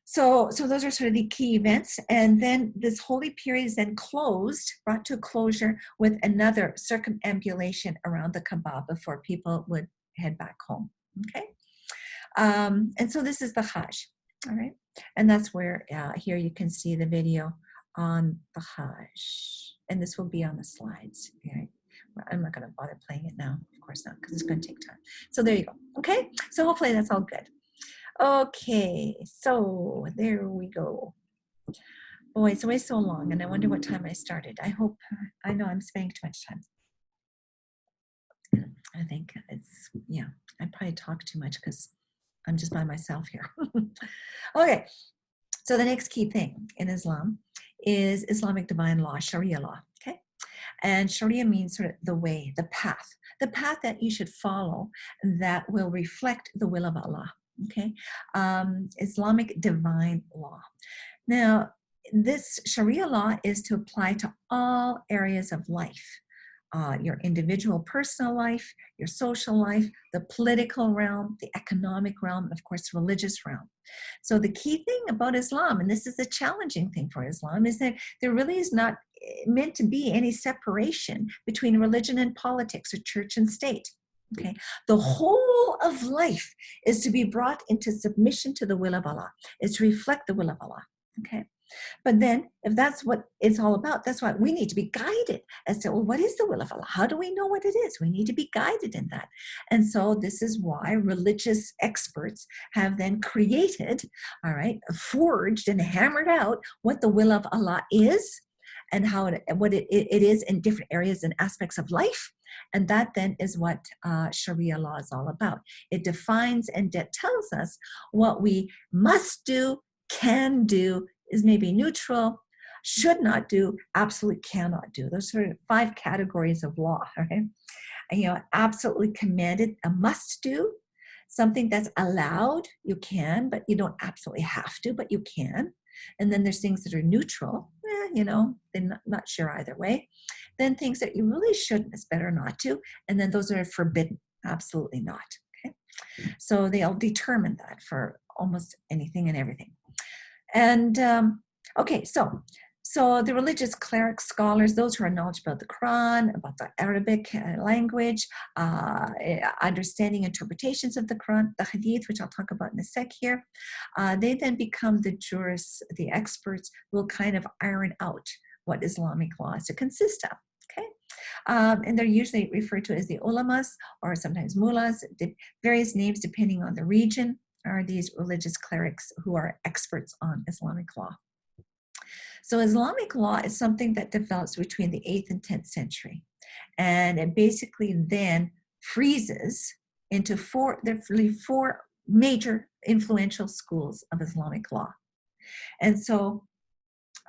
So those are sort of the key events. And then this holy period is then brought to a closure with another circumambulation around the Kaaba before people would head back home. Okay. And so this is the Hajj. All right. And that's where here you can see the video on the Hajj. And this will be on the slides. Okay. I'm not going to bother playing it now. Of course not, because it's going to take time. So there you go. Okay. So hopefully that's all good. Okay. So there we go. Boy, it's always so long, and I wonder what time I started. I know I'm spending too much time. I think I probably talk too much because I'm just by myself here. Okay. So the next key thing in Islam is Islamic divine law, Sharia law, okay? And Sharia means sort of the way, the path that you should follow that will reflect the will of Allah, okay? Islamic divine law. Now, this Sharia law is to apply to all areas of life. Your individual personal life, your social life, the political realm, the economic realm, and of course, religious realm. So the key thing about Islam, and this is the challenging thing for Islam, is that there really is not meant to be any separation between religion and politics or church and state. Okay, the whole of life is to be brought into submission to the will of Allah, is to reflect the will of Allah. Okay. But then, if that's what it's all about, that's why we need to be guided as to, well, what is the will of Allah? How do we know what it is? We need to be guided in that. And so this is why religious experts have then created, all right, forged and hammered out what the will of Allah is and how what it is in different areas and aspects of life. And that then is what Sharia law is all about. It defines and it tells us what we must do, can do, is maybe neutral, should not do, absolutely cannot do. Those are 5 categories of law, right? Absolutely commanded, a must do. Something that's allowed, you can, but you don't absolutely have to, but you can. And then there's things that are neutral, they're not sure either way. Then things that you really shouldn't, it's better not to. And then those are forbidden, absolutely not. Okay, so they'll determine that for almost anything and everything. And okay, so the religious clerics, scholars, those who are knowledgeable about the Quran, about the Arabic language, understanding interpretations of the Quran, the Hadith, which I'll talk about in a sec here, they then become the jurists, the experts, who will kind of iron out what Islamic law is to consist of. Okay, and they're usually referred to as the ulamas or sometimes mullahs, various names depending on the region, are these religious clerics who are experts on Islamic law. So Islamic law is something that develops between the 8th and 10th century. And it basically then freezes into 4 major influential schools of Islamic law. And so,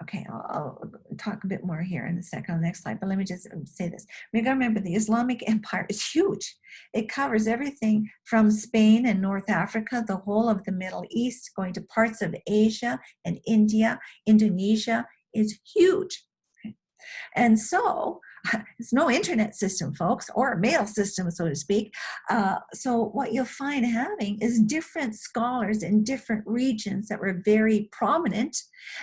okay, I'll talk a bit more here in a second on the next slide, but let me just say this. We got to remember the Islamic Empire is huge. It covers everything from Spain and North Africa, the whole of the Middle East, going to parts of Asia and India. Indonesia is huge. And so there's no internet system, folks, or a mail system, so to speak. So what you'll find having is different scholars in different regions that were very prominent.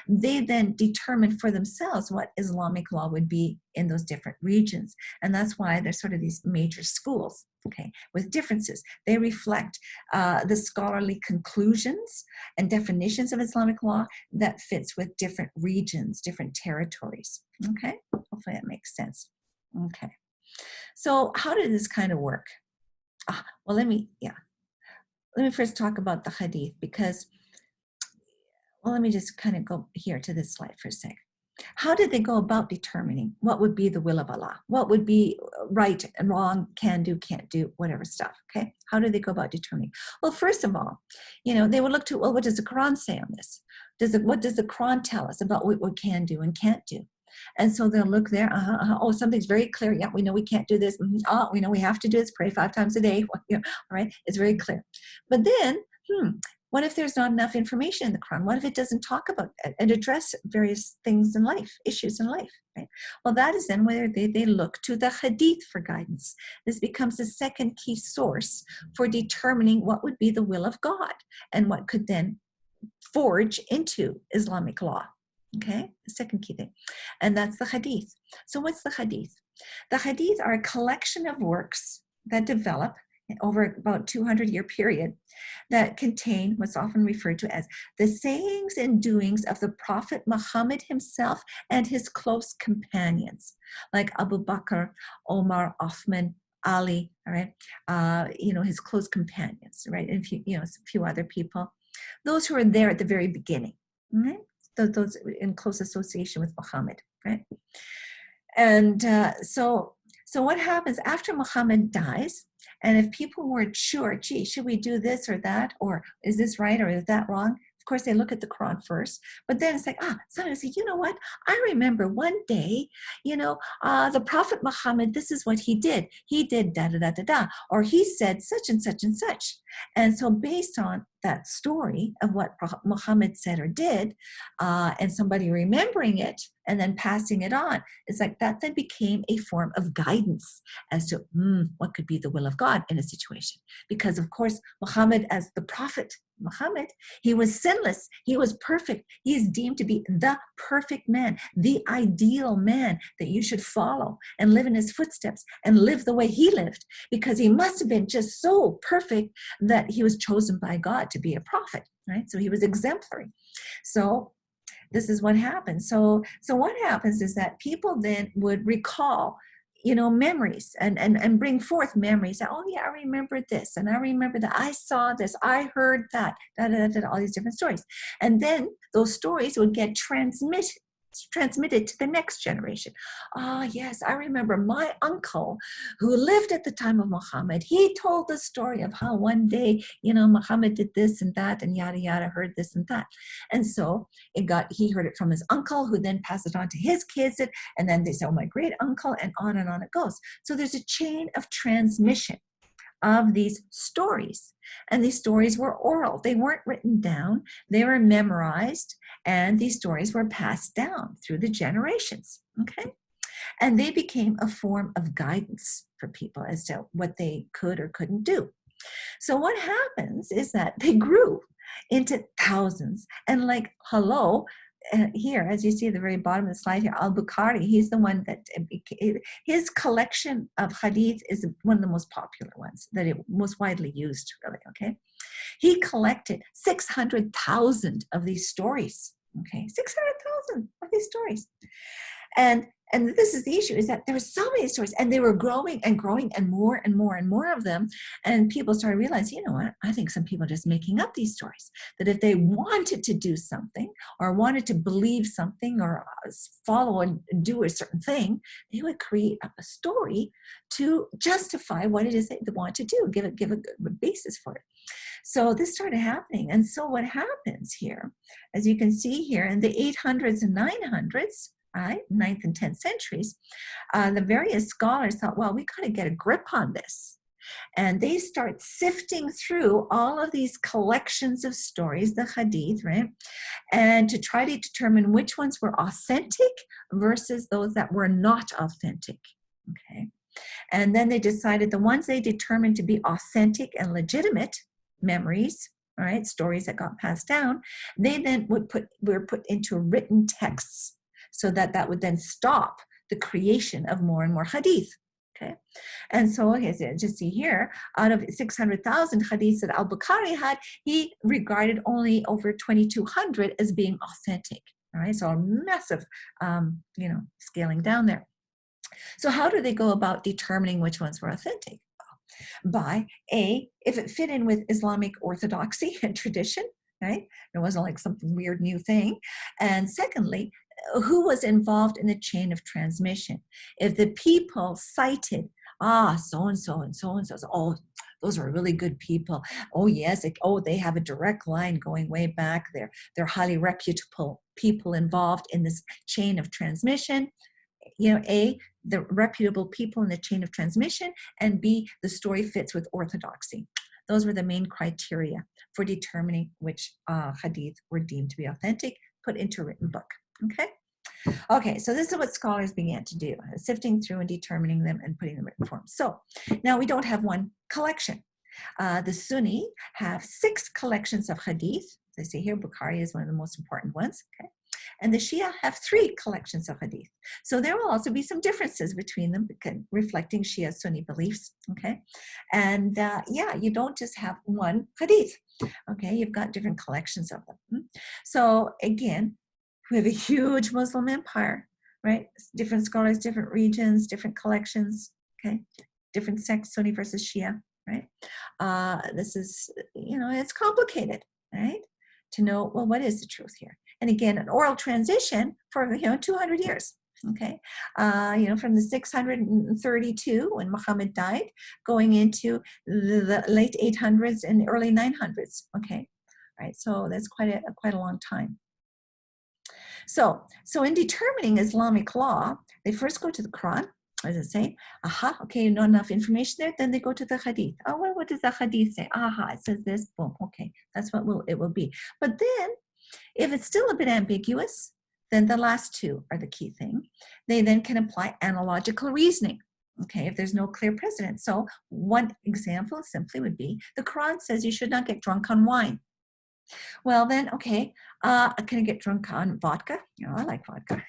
They then determined for themselves what Islamic law would be in those different regions. And that's why there's sort of these major schools, okay, with differences. They reflect the scholarly conclusions and definitions of Islamic law that fits with different regions, different territories. Okay, hopefully that makes sense. Okay, so how did this kind of work? Well, let me first talk about the hadith because, well, let me just kind of go here to this slide for a sec. How did they go about determining what would be the will of Allah? What would be right and wrong, can do, can't do, whatever stuff, okay? How did they go about determining? Well, first of all, they would look to, well, what does the Quran say on this? What does the Quran tell us about what we can do and can't do? And so they'll look there, oh, something's very clear. Yeah, we know we can't do this. We know we have to do this, pray 5 times a day. All right, it's very clear. But then, what if there's not enough information in the Quran? What if it doesn't talk about and address various things in life, issues in life? Right? Well, that is then where they look to the hadith for guidance. This becomes the second key source for determining what would be the will of God and what could then forge into Islamic law. Okay, the second key thing. And that's the hadith. So what's the hadith? The hadith are a collection of works that develop over about 200-year period that contain what's often referred to as the sayings and doings of the Prophet Muhammad himself and his close companions, like Abu Bakr, Omar, Uthman, Ali, all right, his close companions, right, and a few other people, those who are there at the very beginning, right? Those in close association with Muhammad, right? And so what happens after Muhammad dies, and if people weren't sure, gee, should we do this or that, or is this right or is that wrong? Of course, they look at the Quran first, but then it's like, somebody say, you know what? I remember one day, the Prophet Muhammad, this is what he did. He did da da da da da, or he said such and such and such. And so based on that story of what Muhammad said or did, and somebody remembering it and then passing it on, it's like that then became a form of guidance as to what could be the will of God in a situation. Because of course, Muhammad as the prophet, he was sinless, he was perfect, he is deemed to be the perfect man, the ideal man that you should follow and live in his footsteps and live the way he lived, because he must have been just so perfect that he was chosen by God to be a prophet, right? So he was exemplary. So this is what happens. So what happens is that people then would recall memories and bring forth memories. Oh yeah, I remember this, and I remember that, I saw this, I heard that, all these different stories. And then those stories would get transmitted transmitted to the next generation. Yes, I remember my uncle who lived at the time of Muhammad. He told the story of how one day, Muhammad did this and that and yada, yada, heard this and that. And so he heard it from his uncle, who then passed it on to his kids. And then they say, oh, my great uncle, and on it goes. So there's a chain of transmission of these stories. And these stories were oral. They weren't written down. They were memorized. And these stories were passed down through the generations. Okay. And they became a form of guidance for people as to what they could or couldn't do. So what happens is that they grew into thousands. And like, hello, here, as you see at the very bottom of the slide here, Al-Bukhari, he's the one that, his collection of hadith is one of the most popular ones, that it most widely used, really, okay? He collected 600,000 of these stories, okay? 600,000 of these stories. And this is the issue, is that there were so many stories, and they were growing and growing, and more and more and more of them. And people started realizing, you know what, I think some people are just making up these stories. That if they wanted to do something, or wanted to believe something, or follow and do a certain thing, they would create up a story to justify what it is they want to do, give a good basis for it. So this started happening. And so what happens here, as you can see here, in the 800s and 900s, right, 9th and 10th centuries, the various scholars thought, well, we got to get a grip on this. And they start sifting through all of these collections of stories, the hadith, right? And to try to determine which ones were authentic versus those that were not authentic, okay? And then they decided the ones they determined to be authentic and legitimate memories, all right, stories that got passed down, they then were put into written texts, so that would then stop the creation of more and more hadith. Okay, and so as you just see here, out of 600,000 hadiths that Al-Bukhari had, he regarded only over 2,200 as being authentic. All right, so a massive, scaling down there. So how do they go about determining which ones were authentic? By if it fit in with Islamic orthodoxy and tradition, right? It wasn't like some weird new thing. And secondly, who was involved in the chain of transmission? If the people cited, so-and-so and so-and-so, oh, those are really good people. Oh, yes. They have a direct line going way back. They're highly reputable people involved in this chain of transmission. A, the reputable people in the chain of transmission, and B, the story fits with orthodoxy. Those were the main criteria for determining which hadith were deemed to be authentic, put into a written book. Okay, so this is what scholars began to do, sifting through and determining them and putting them in written form. So now we don't have one collection. The Sunni have 6 collections of hadith. As I say here, Bukhari is one of the most important ones. Okay. And the Shia have 3 collections of hadith. So there will also be some differences between them, reflecting Shia Sunni beliefs, okay? And you don't just have one hadith, okay? You've got different collections of them. So again, we have a huge Muslim empire, right? Different scholars, different regions, different collections, okay? Different sects, Sunni versus Shia, right? This is, it's complicated, right? To know, well, what is the truth here? And again, an oral transition for 200 years. Okay, from the 632 when Muhammad died, going into the late 800s and early 900s. Okay, right. So that's quite a long time. So in determining Islamic law, they first go to the Quran. As I say, okay, not enough information there. Then they go to the hadith. Oh, well, what does the hadith say? It says this. Boom. Okay, that's what it will be. But then, if it's still a bit ambiguous, then the last 2 are the key thing. They then can apply analogical reasoning. Okay, if there's no clear precedent. So one example simply would be the Quran says you should not get drunk on wine. Well, then, okay, can I get drunk on vodka? I like vodka.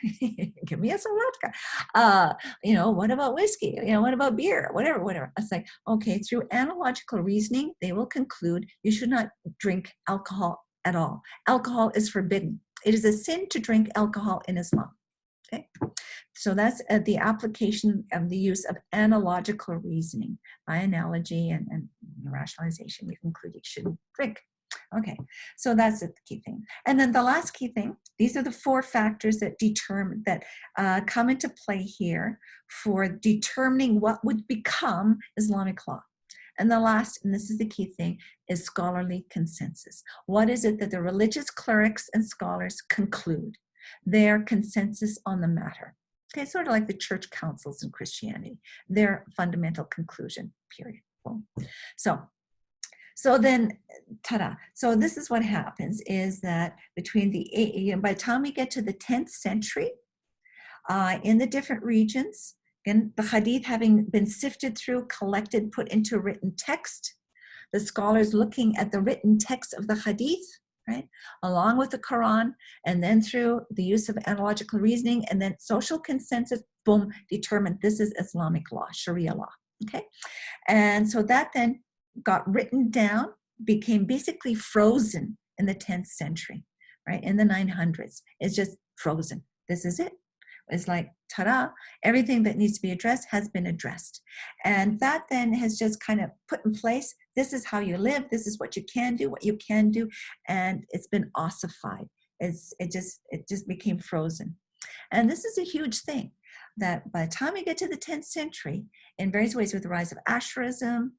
Give me some vodka. What about whiskey? What about beer? Whatever. It's like, okay, through analogical reasoning, they will conclude you should not drink alcohol at all. Alcohol is forbidden. It is a sin to drink alcohol in Islam. Okay, so that's the application of the use of analogical reasoning. By analogy and rationalization, we conclude you shouldn't drink. Okay, so that's the key thing. And then the last key thing, these are the 4 factors that come into play here for determining what would become Islamic law. And the last, and this is the key thing, is scholarly consensus. What is it that the religious clerics and scholars conclude? Their consensus on the matter. Okay, sort of like the church councils in Christianity, their fundamental conclusion, period. Boom. So then, ta-da. So this is what happens is that by the time we get to the 10th century, in the different regions, and the hadith having been sifted through, collected, put into written text, the scholars looking at the written text of the hadith, right, along with the Quran, and then through the use of analogical reasoning, and then social consensus, boom, determined this is Islamic law, Sharia law, okay? And so that then got written down, became basically frozen in the 10th century, right, in the 900s. It's just frozen. This is it. It's like, ta-da, everything that needs to be addressed has been addressed. And that then has just kind of put in place, this is how you live, this is what you can do, what you can do, and it's been ossified. It just became frozen. And this is a huge thing, that by the time we get to the 10th century, in various ways with the rise of Asherism,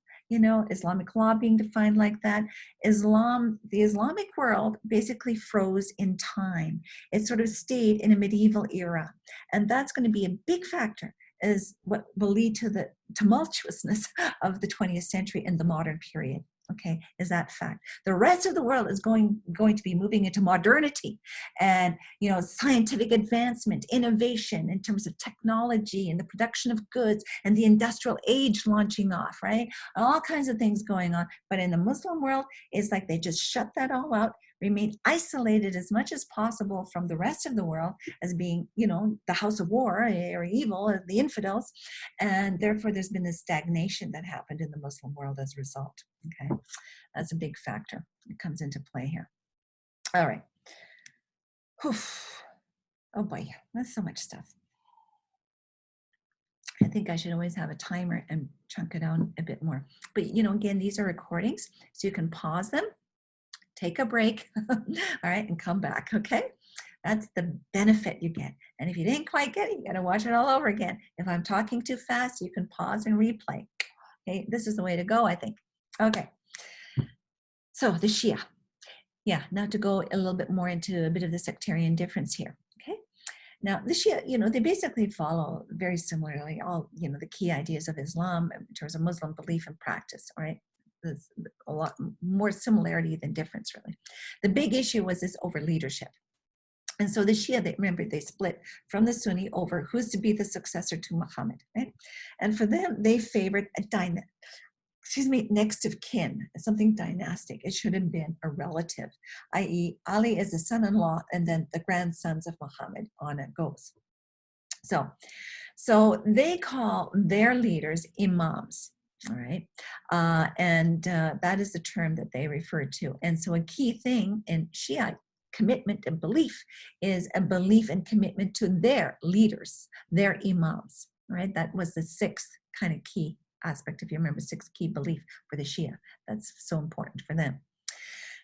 Islamic law being defined like that, the Islamic world basically froze in time. It sort of stayed in a medieval era. And that's going to be a big factor as what will lead to the tumultuousness of the 20th century and the modern period. Okay, is that fact. The rest of the world is going to be moving into modernity and, scientific advancement, innovation in terms of technology and the production of goods and the industrial age launching off, right? All kinds of things going on. But in the Muslim world, it's like they just shut that all out, remain isolated as much as possible from the rest of the world as being, the house of war or evil, the infidels. And therefore, there's been this stagnation that happened in the Muslim world as a result. Okay, that's a big factor that comes into play here. All right. Oh boy, that's so much stuff. I think I should always have a timer and chunk it down a bit more. But, again, these are recordings, so you can pause them, take a break, all right, and come back, okay? That's the benefit you get. And if you didn't quite get it, you got to watch it all over again. If I'm talking too fast, you can pause and replay. Okay, this is the way to go, I think. Okay. So the Shia. Yeah, now to go a little bit more into a bit of the sectarian difference here. Okay. Now the Shia, they basically follow very similarly all, the key ideas of Islam in terms of Muslim belief and practice, all right? There's a lot more similarity than difference, really. The big issue was this over leadership. And so the Shia, they split from the Sunni over who's to be the successor to Muhammad, right? And for them, they favored a next of kin, something dynastic. It should have been a relative, i.e. Ali is the son-in-law and then the grandsons of Muhammad, on it goes. So they call their leaders imams, all right? And that is the term that they refer to. And so a key thing in Shia commitment and belief is a belief and commitment to their leaders, their imams, right? That was the 6th kind of key aspect, if you remember, 6 key belief for the Shia. That's so important for them.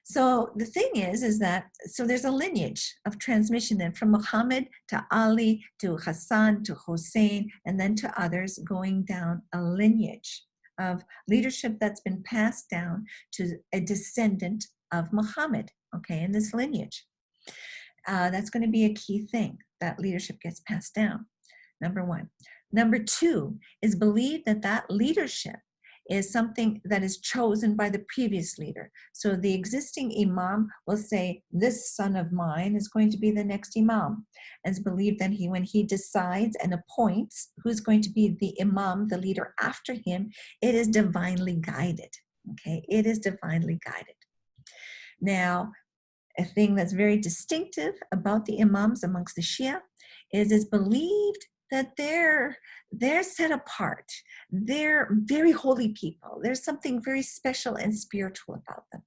So the thing is that, so there's a lineage of transmission then from Muhammad to Ali to Hassan to Hussein and then to others, going down a lineage of leadership that's been passed down to a descendant of Muhammad, okay, in this lineage. That's going to be a key thing, that leadership gets passed down, number 1. Number 2 is believe that leadership is something that is chosen by the previous leader. So the existing imam will say, this son of mine is going to be the next imam. And it's believed that when he decides and appoints who's going to be the imam, the leader after him, it is divinely guided. Okay, it is divinely guided. Now, a thing that's very distinctive about the imams amongst the Shia is it's believed that they're set apart. They're very holy people. There's something very special and spiritual about them.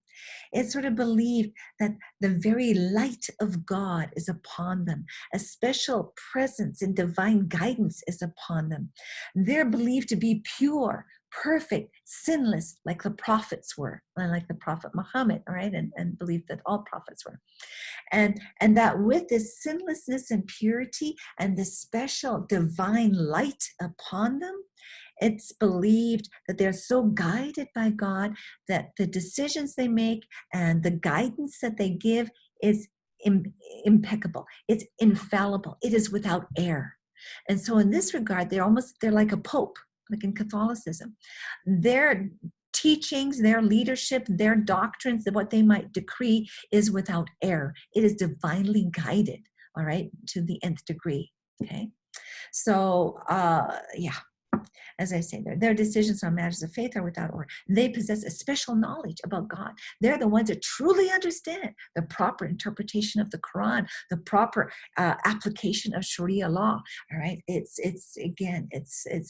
It's sort of believed that the very light of God is upon them. A special presence and divine guidance is upon them. They're believed to be pure, perfect, sinless, like the prophets were, like the prophet Muhammad, all right, and believed that all prophets were. And that with this sinlessness and purity and this special divine light upon them, it's believed that they're so guided by God that the decisions they make and the guidance that they give is impeccable. It's infallible. It is without error. And so in this regard, they're like a pope, like in Catholicism. Their teachings, their leadership, their doctrines, what they might decree is without error. It is divinely guided, all right, to the nth degree. Okay. So, yeah. As I say, their decisions on matters of faith are without order. They possess a special knowledge about God. They're the ones that truly understand the proper interpretation of the Quran, the proper application of Sharia law. All right, it's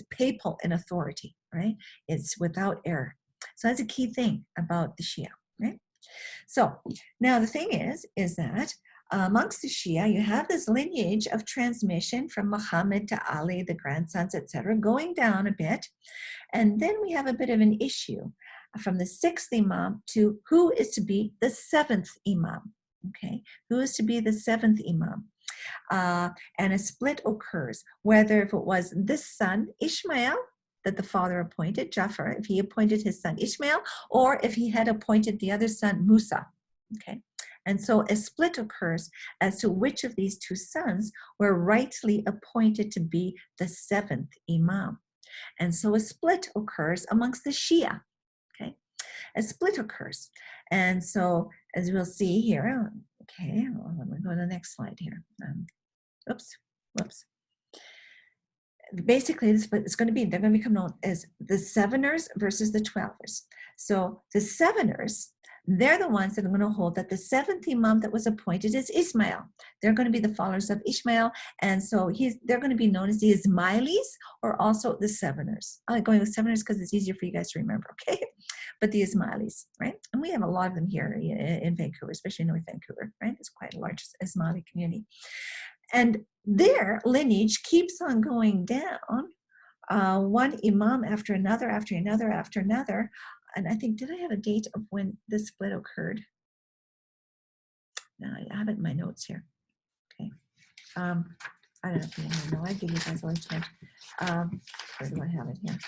papal in authority. Right, it's without error. So that's a key thing about the Shia. Right. So now the thing is that amongst the Shia, you have this lineage of transmission from Muhammad to Ali, the grandsons, etc., going down a bit. And then we have a bit of an issue from the sixth Imam to who is to be the seventh Imam. Okay, who is to be the seventh Imam? And a split occurs, whether if it was this son, Ishmael, that the father appointed, Jafar, if he appointed his son Ishmael, or if he had appointed the other son, Musa. Okay. And so a split occurs as to which of these two sons were rightly appointed to be the seventh Imam. And so a split occurs amongst the Shia. Okay. A split occurs. And so as we'll see here, okay, well, let me go to the next slide here. Whoops. Basically, they're going to become known as the seveners versus the 12ers. So the seveners, they're the ones that are going to hold that the seventh Imam that was appointed is Ismail. They're going to be the followers of Ishmael. And so they're going to be known as the Ismailis or also the seveners. I like going with seveners because it's easier for you guys to remember, okay? But the Ismailis, right? And we have a lot of them here in Vancouver, especially North Vancouver, right? It's quite a large Ismaili community. And their lineage keeps on going down, one Imam after another. And I think, did I have a date of when this split occurred? No, I have it in my notes here. Okay. I don't know if you know. I give you guys a list. Where do I have it here?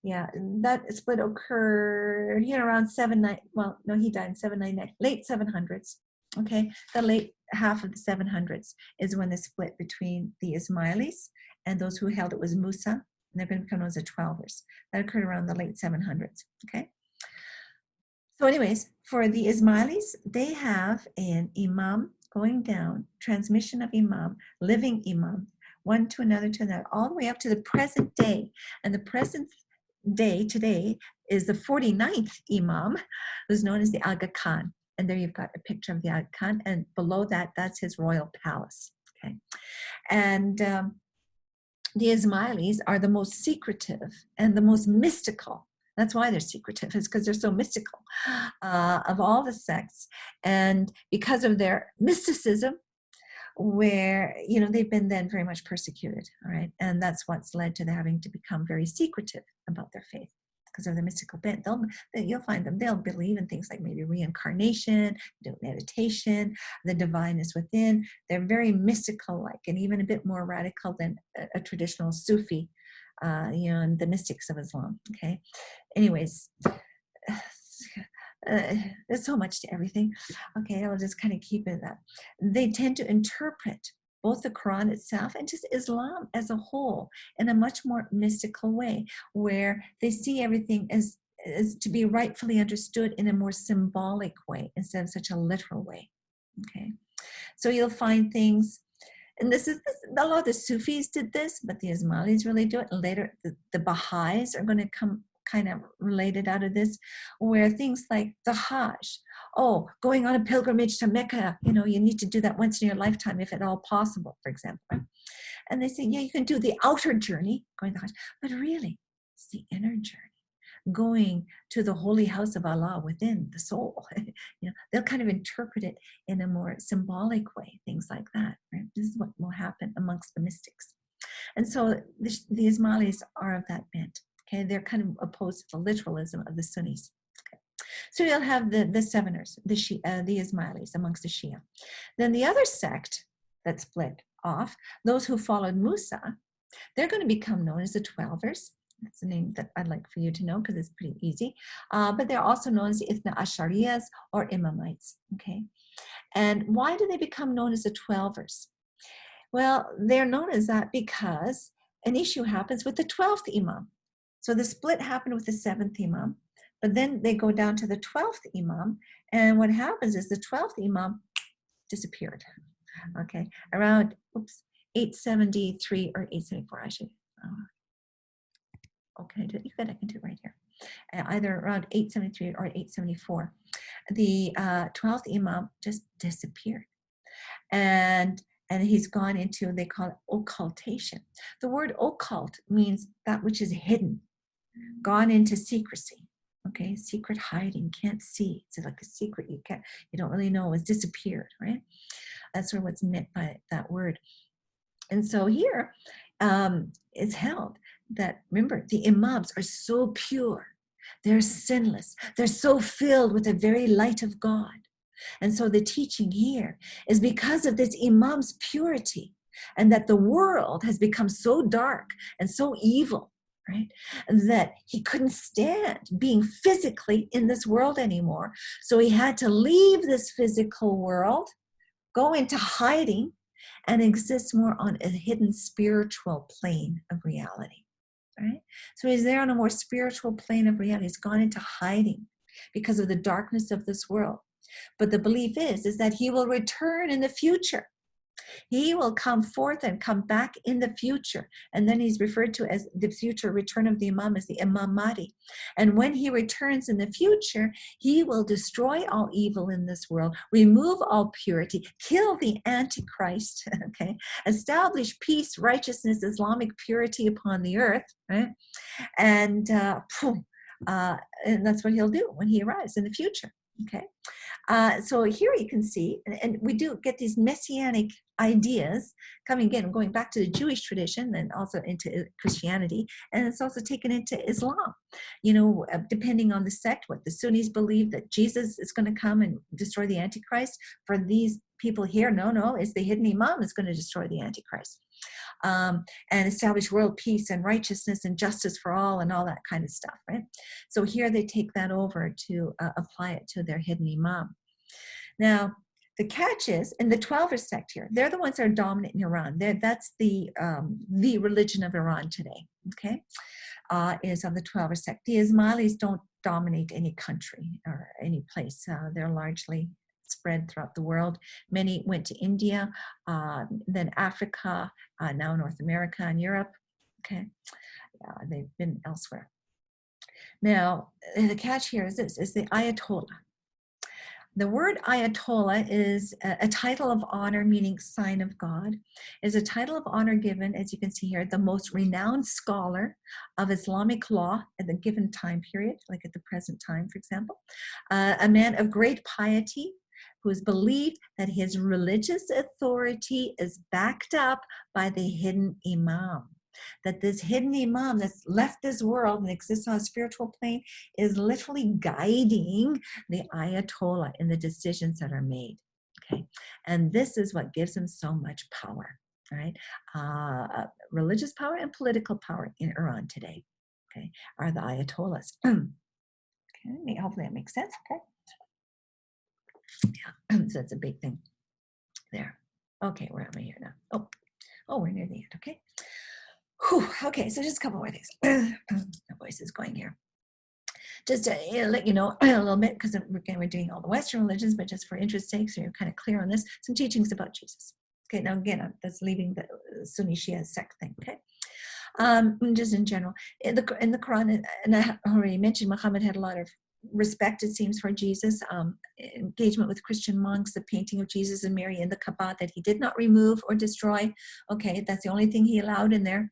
Yeah, that split occurred, around he died in 799, late 700s. Okay, the late half of the 700s is when the split between the Ismailis and those who held it was Musa, and they're going to become known as the 12ers. That occurred around the late 700s. Okay. So anyways, for the Ismailis, they have an Imam going down, transmission of Imam, living Imam, one to another, all the way up to the present day. And the present day today is the 49th Imam, who's known as the Aga Khan. And there you've got a picture of the Aga Khan, and below that, that's his royal palace. Okay, and the Ismailis are the most secretive and the most mystical. That's why they're secretive, is because they're so mystical of all the sects. And because of their mysticism, where, they've been then very much persecuted, all right? And that's what's led to them having to become very secretive about their faith because of the mystical bent. You'll find them, they'll believe in things like maybe reincarnation, meditation, the divine is within. They're very mystical-like and even a bit more radical than a traditional Sufi, and the mystics of Islam, okay? Anyways, there's so much to everything. Okay, I'll just kind of keep it that. They tend to interpret both the Quran itself and just Islam as a whole in a much more mystical way, where they see everything as to be rightfully understood in a more symbolic way instead of such a literal way. Okay, so you'll find things, and a lot of the Sufis did this, but the Ismailis really do it. And later, the Baha'is are going to come kind of related out of this, where things like the Hajj, going on a pilgrimage to Mecca, you need to do that once in your lifetime, if at all possible, for example. And they say, yeah, you can do the outer journey, going to Hajj, but really, it's the inner journey, going to the holy house of Allah within the soul. They'll kind of interpret it in a more symbolic way, things like that. Right? This is what will happen amongst the mystics. And so the Ismailis are of that bent. Okay, they're kind of opposed to the literalism of the Sunnis. Okay. So you'll have the Seveners, the Ismailis amongst the Shia. Then the other sect that split off, those who followed Musa, they're going to become known as the Twelvers. That's a name that I'd like for you to know because it's pretty easy. But they're also known as the Ithna Ashariyas or Imamites. Okay, and why do they become known as the Twelvers? Well, they're known as that because an issue happens with the 12th Imam. So the split happened with the 7th Imam, but then they go down to the 12th Imam, and what happens is the 12th Imam disappeared. Okay, around 873 or 874, I should. Okay, you bet I can do it right here. Either around 873 or 874. The 12th Imam just disappeared. And he's gone into, they call it occultation. The word occult means that which is hidden, gone into secrecy. Okay, secret hiding, can't see. It's like a secret you don't really know, it's disappeared, right? That's sort of what's meant by that word. And so here it's held that, remember, the imams are so pure, they're sinless, they're so filled with the very light of God. And so the teaching here is because of this imam's purity, and that the world has become so dark and so evil, right, that he couldn't stand being physically in this world anymore. So he had to leave this physical world, go into hiding, and exist more on a hidden spiritual plane of reality, right? So he's there on a more spiritual plane of reality. He's gone into hiding because of the darkness of this world. But the belief is that he will return in the future. He will come forth and come back in the future. And then he's referred to as the future return of the Imam as the Imam Mahdi. And when he returns in the future, he will destroy all evil in this world, remove all purity, kill the Antichrist, okay, establish peace, righteousness, Islamic purity upon the earth, right? And that's what he'll do when he arrives in the future, okay? So here you can see, and we do get these messianic ideas coming in, going back to the Jewish tradition and also into Christianity, and it's also taken into Islam. You know, depending on the sect, what the Sunnis believe that Jesus is going to come and destroy the Antichrist. For these people here, no, it's the hidden Imam is going to destroy the Antichrist. And establish world peace and righteousness and justice for all and all that kind of stuff, right? So here they take that over to apply it to their hidden Imam. Now, the catch is, in the Twelver sect here, they're the ones that are dominant in Iran. That's the religion of Iran today, okay, is of the Twelver sect. The Ismailis don't dominate any country or any place. They're largely spread throughout the world. Many went to India, then Africa, now North America and Europe. Okay, they've been elsewhere. Now, the catch here is this: is the Ayatollah. The word Ayatollah is a title of honor, meaning sign of God. It is a title of honor given, as you can see here, the most renowned scholar of Islamic law at the given time period, like at the present time, for example. A man of great piety, who is believed that his religious authority is backed up by the hidden Imam. That this hidden Imam that's left this world and exists on a spiritual plane is literally guiding the Ayatollah in the decisions that are made. Okay, and this is what gives him so much power, right? Religious power and political power in Iran today, okay, are the Ayatollahs. Okay, hopefully that makes sense, okay? Yeah, so that's a big thing there. Okay, where am I here now? Oh, we're near the end, okay? Whew, okay, so just a couple more things. My voice is going here. Just to let you know a little bit, because we're doing all the Western religions, but just for interest's sake, so you're kind of clear on this, some teachings about Jesus. Okay, now again, that's leaving the Sunni Shia sect thing, okay? Just in general, in the Quran, and I already mentioned, Muhammad had a lot of respect, it seems, for Jesus, engagement with Christian monks, the painting of Jesus and Mary in the Kaaba that he did not remove or destroy. Okay, that's the only thing he allowed in there.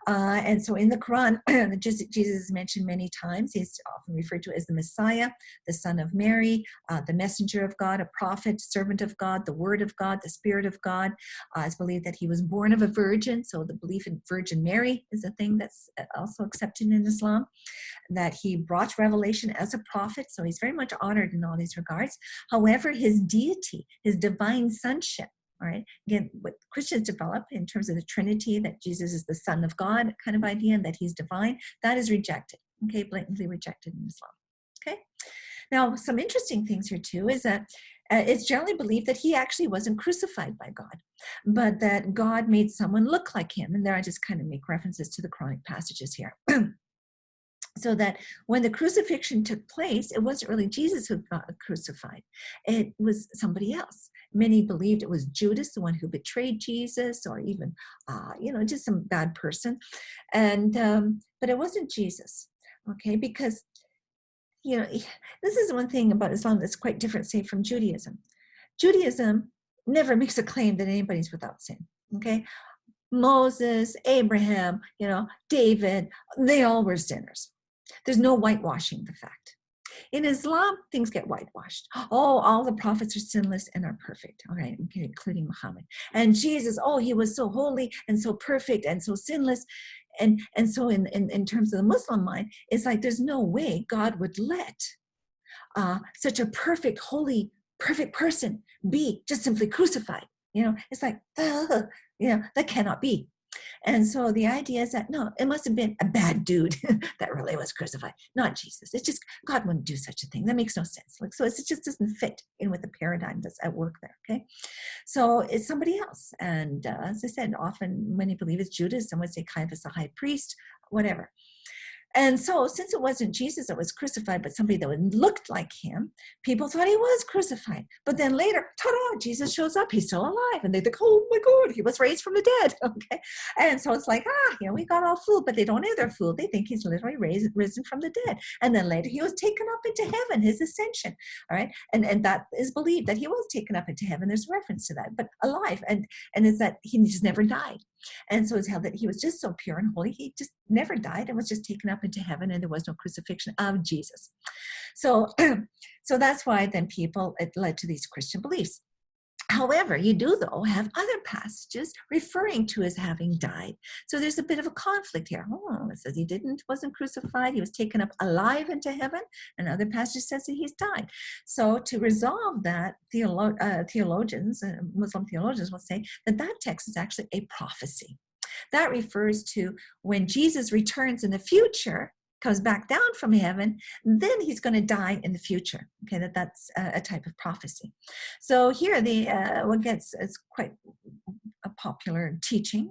And so in the Quran, Jesus is mentioned many times. He's often referred to as the Messiah, the Son of Mary, the messenger of God, a prophet, servant of God, the Word of God, the Spirit of God. It's believed that he was born of a virgin, so the belief in Virgin Mary is a thing that's also accepted in Islam, that he brought revelation as a prophet, so he's very much honored in all these regards. However, his deity, his divine sonship, all right, again, what Christians develop in terms of the Trinity, that Jesus is the Son of God kind of idea, and that he's divine, that is rejected, okay, blatantly rejected in Islam, okay? Now, some interesting things here too is that it's generally believed that he actually wasn't crucified by God, but that God made someone look like him, and there I just kind of make references to the Quranic passages here. So that when the crucifixion took place, it wasn't really Jesus who got crucified. It was somebody else. Many believed it was Judas, the one who betrayed Jesus, or even, just some bad person. And but it wasn't Jesus, okay? Because, this is one thing about Islam that's quite different, say, from Judaism. Judaism never makes a claim that anybody's without sin, okay? Moses, Abraham, David, they all were sinners. There's no whitewashing the fact. In Islam, things get whitewashed. Oh, all the prophets are sinless and are perfect, all right, including Muhammad. And Jesus, he was so holy and so perfect and so sinless. And so in terms of the Muslim mind, it's like there's no way God would let such a perfect, holy, perfect person be just simply crucified. It's like, that cannot be. And so the idea is that, no, it must have been a bad dude that really was crucified, not Jesus. It's just, God wouldn't do such a thing. That makes no sense. So it just doesn't fit in with the paradigm that's at work there, okay? So it's somebody else. And as I said, often many believe it's Judas. Some would say Caiaphas, the high priest, whatever. And so since it wasn't Jesus that was crucified, but somebody that looked like him, people thought he was crucified. But then later, ta-da, Jesus shows up. He's still alive. And they think, oh my God, he was raised from the dead. Okay. And so it's like, we got all fooled, but they don't know they're fooled. They think he's literally risen from the dead. And then later he was taken up into heaven, his ascension. All right. And that is believed that he was taken up into heaven. There's reference to that, but alive. And it's that he just never died. And so it's held that he was just so pure and holy, he just never died and was just taken up into heaven, and there was no crucifixion of Jesus. So that's why then it led to these Christian beliefs. However, you do, though, have other passages referring to his having died. So there's a bit of a conflict here. It says he wasn't crucified. He was taken up alive into heaven. And other passage says that he's died. So to resolve that, theologians, Muslim theologians will say that text is actually a prophecy. That refers to when Jesus returns in the future, comes back down from heaven, then he's going to die in the future. Okay, that's a type of prophecy. So here, it's quite a popular teaching,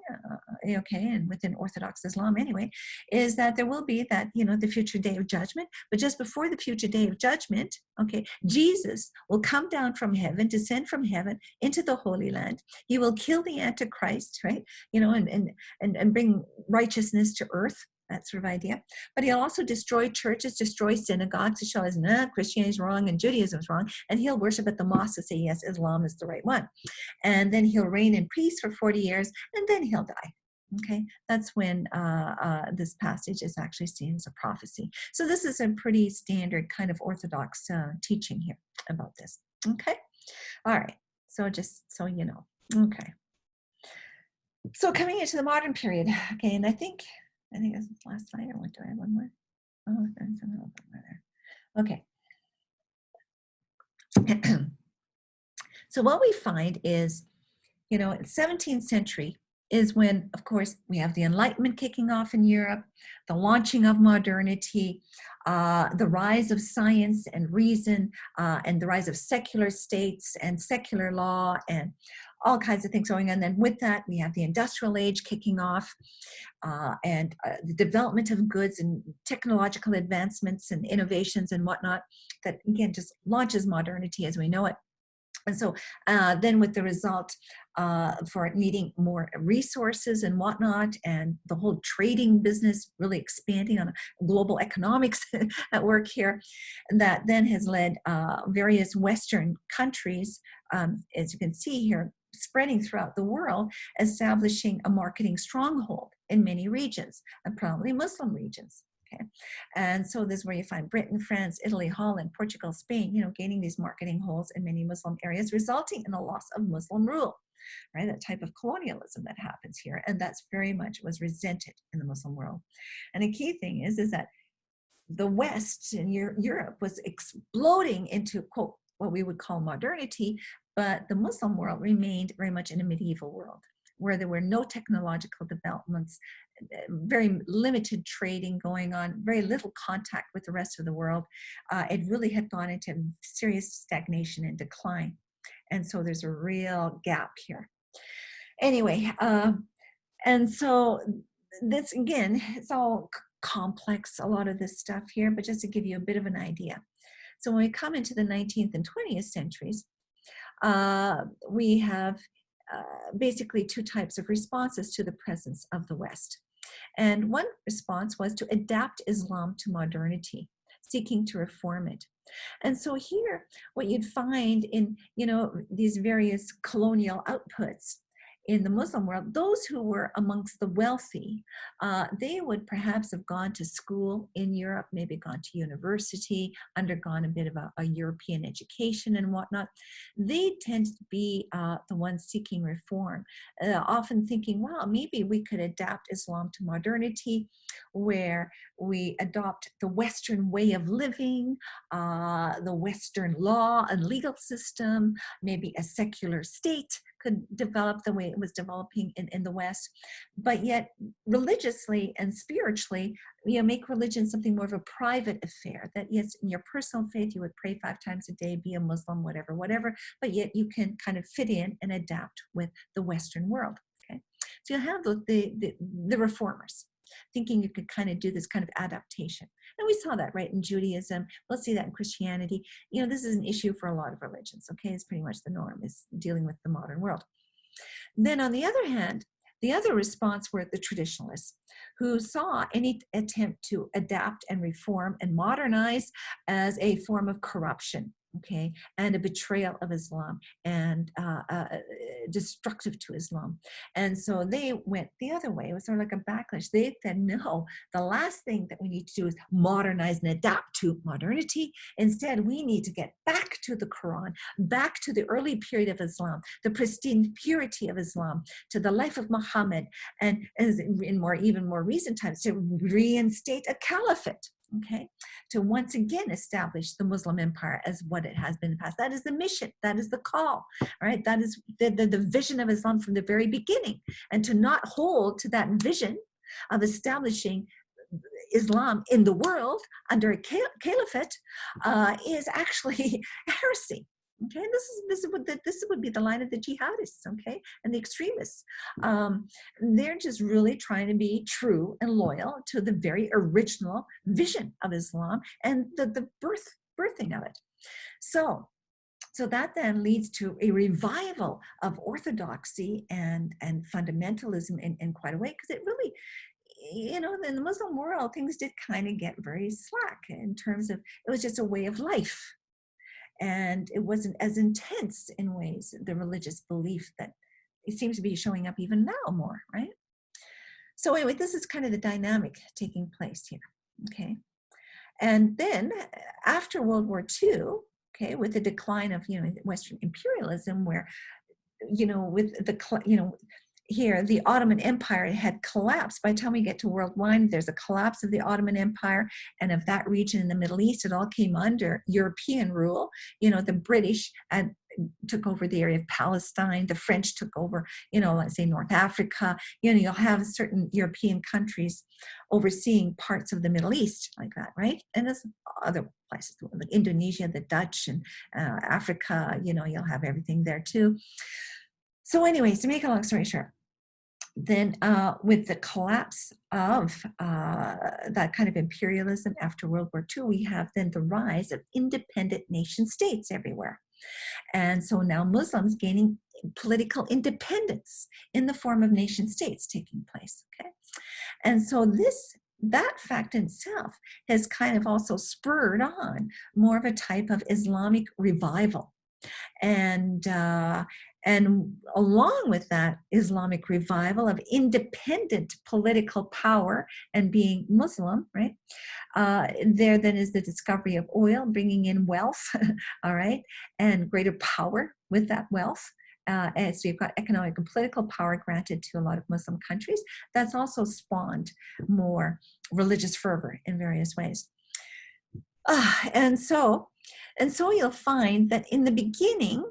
and within Orthodox Islam anyway, is that there will be that, the future day of judgment. But just before the future day of judgment, okay, Jesus will come down from heaven, descend from heaven into the Holy Land. He will kill the Antichrist, right? And bring righteousness to earth. That sort of idea. But he'll also destroy churches, destroy synagogues to show us, Christianity is wrong and Judaism is wrong. And he'll worship at the mosque and say, yes, Islam is the right one. And then he'll reign in peace for 40 years, and then he'll die. Okay, that's when this passage is actually seen as a prophecy. So this is a pretty standard kind of Orthodox teaching here about this. Okay, all right. So just so you know. Okay. So coming into the modern period, okay, and I think that's the last slide. Or what, do I have one more? Oh, there's a little bit more there. Okay. So what we find is, in the 17th century is when, of course, we have the Enlightenment kicking off in Europe, the launching of modernity, the rise of science and reason, and the rise of secular states and secular law and all kinds of things going on. And then with that, we have the industrial age kicking off, and the development of goods and technological advancements and innovations and whatnot that, again, just launches modernity as we know it. And so then with the result for needing more resources and whatnot, and the whole trading business really expanding on global economics at work here, that then has led various Western countries, as you can see here, spreading throughout the world, establishing a marketing stronghold in many regions, and probably Muslim regions. Okay. And so this is where you find Britain, France, Italy, Holland, Portugal, Spain, gaining these marketing holds in many Muslim areas, resulting in a loss of Muslim rule, right? That type of colonialism that happens here. And that's very much was resented in the Muslim world. And a key thing is that the West and Europe was exploding into, quote, what we would call modernity, but the Muslim world remained very much in a medieval world, where there were no technological developments, very limited trading going on, very little contact with the rest of the world. It really had gone into serious stagnation and decline. And so there's a real gap here. Anyway, and so this, again, it's all complex, a lot of this stuff here, but just to give you a bit of an idea. So when we come into the 19th and 20th centuries, we have basically two types of responses to the presence of the West. And one response was to adapt Islam to modernity, seeking to reform it. And so here, what you'd find in, these various colonial outputs in the Muslim world, those who were amongst the wealthy, they would perhaps have gone to school in Europe, maybe gone to university, undergone a bit of a European education and whatnot. They tend to be the ones seeking reform, often thinking, well, maybe we could adapt Islam to modernity, where we adopt the Western way of living, the Western law and legal system, maybe a secular state could develop the way it was developing in the West, but yet religiously and spiritually, make religion something more of a private affair, that yes, in your personal faith, you would pray 5 times a day, be a Muslim, whatever, but yet you can kind of fit in and adapt with the Western world, okay? So you have the reformers thinking you could kind of do this kind of adaptation. And we saw that, right, in Judaism. We'll see that in Christianity. This is an issue for a lot of religions, okay? It's pretty much the norm, is dealing with the modern world. Then on the other hand, the other response were the traditionalists, who saw any attempt to adapt and reform and modernize as a form of corruption, okay, and a betrayal of Islam, and destructive to Islam. And so they went the other way. It was sort of like a backlash. They said, no, the last thing that we need to do is modernize and adapt to modernity. Instead, we need to get back to the Quran, back to the early period of Islam, the pristine purity of Islam, to the life of Muhammad, and as in even more recent times, to reinstate a caliphate. Okay, to once again establish the Muslim empire as what it has been in the past. That is the mission. That is the call. All right, that is the vision of Islam from the very beginning. And to not hold to that vision of establishing Islam in the world under a caliphate is actually heresy. Okay, this would be the line of the jihadists, okay, and the extremists. They're just really trying to be true and loyal to the very original vision of Islam and the birthing of it. So that then leads to a revival of orthodoxy and fundamentalism in quite a way, because it really, in the Muslim world, things did kind of get very slack in terms of, it was just a way of life. And it wasn't as intense in ways, the religious belief, that it seems to be showing up even now more, right? So anyway, this is kind of the dynamic taking place here, okay? And then after World War II, okay, with the decline of, Western imperialism, where, with the, here, the Ottoman Empire had collapsed. By the time we get to World War I, there's a collapse of the Ottoman Empire and of that region in the Middle East. It all came under European rule. The British took over the area of Palestine. The French took over, let's say North Africa. You'll have certain European countries overseeing parts of the Middle East like that, right? And there's other places, like Indonesia, the Dutch, and Africa, you'll have everything there too. So anyways, to make a long story short, then with the collapse of that kind of imperialism after World War II, we have then the rise of independent nation states everywhere. And so now Muslims gaining political independence in the form of nation states taking place. Okay. And so that fact in itself has kind of also spurred on more of a type of Islamic revival. And along with that Islamic revival of independent political power and being Muslim, right? There then is the discovery of oil, bringing in wealth, all right, and greater power with that wealth. And so you've got economic and political power granted to a lot of Muslim countries. That's also spawned more religious fervor in various ways. And so you'll find that in the beginning,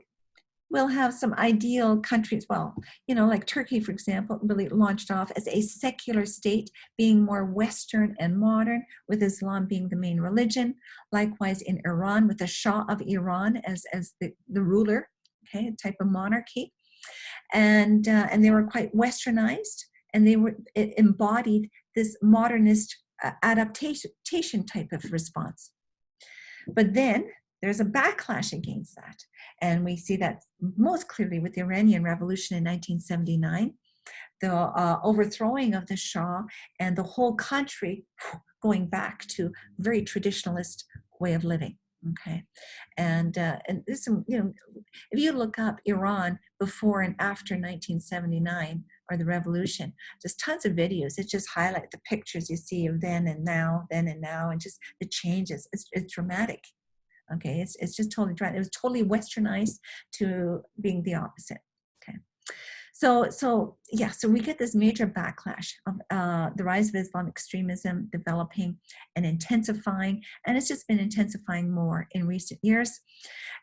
we'll have some ideal countries. Well, like Turkey, for example, really launched off as a secular state, being more Western and modern, with Islam being the main religion. Likewise in Iran, with the Shah of Iran as the ruler, okay, a type of monarchy. And they were quite Westernized, and it embodied this modernist adaptation type of response. But then there's a backlash against that. And we see that most clearly with the Iranian Revolution in 1979, the overthrowing of the Shah and the whole country going back to very traditionalist way of living. Okay, and this, if you look up Iran before and after 1979 or the revolution, there's tons of videos. It just highlight the pictures you see of then and now, and just the changes. It's dramatic. Okay, it's just totally dramatic. It was totally Westernized to being the opposite. Okay. So we get this major backlash of the rise of Islamic extremism developing and intensifying, and it's just been intensifying more in recent years.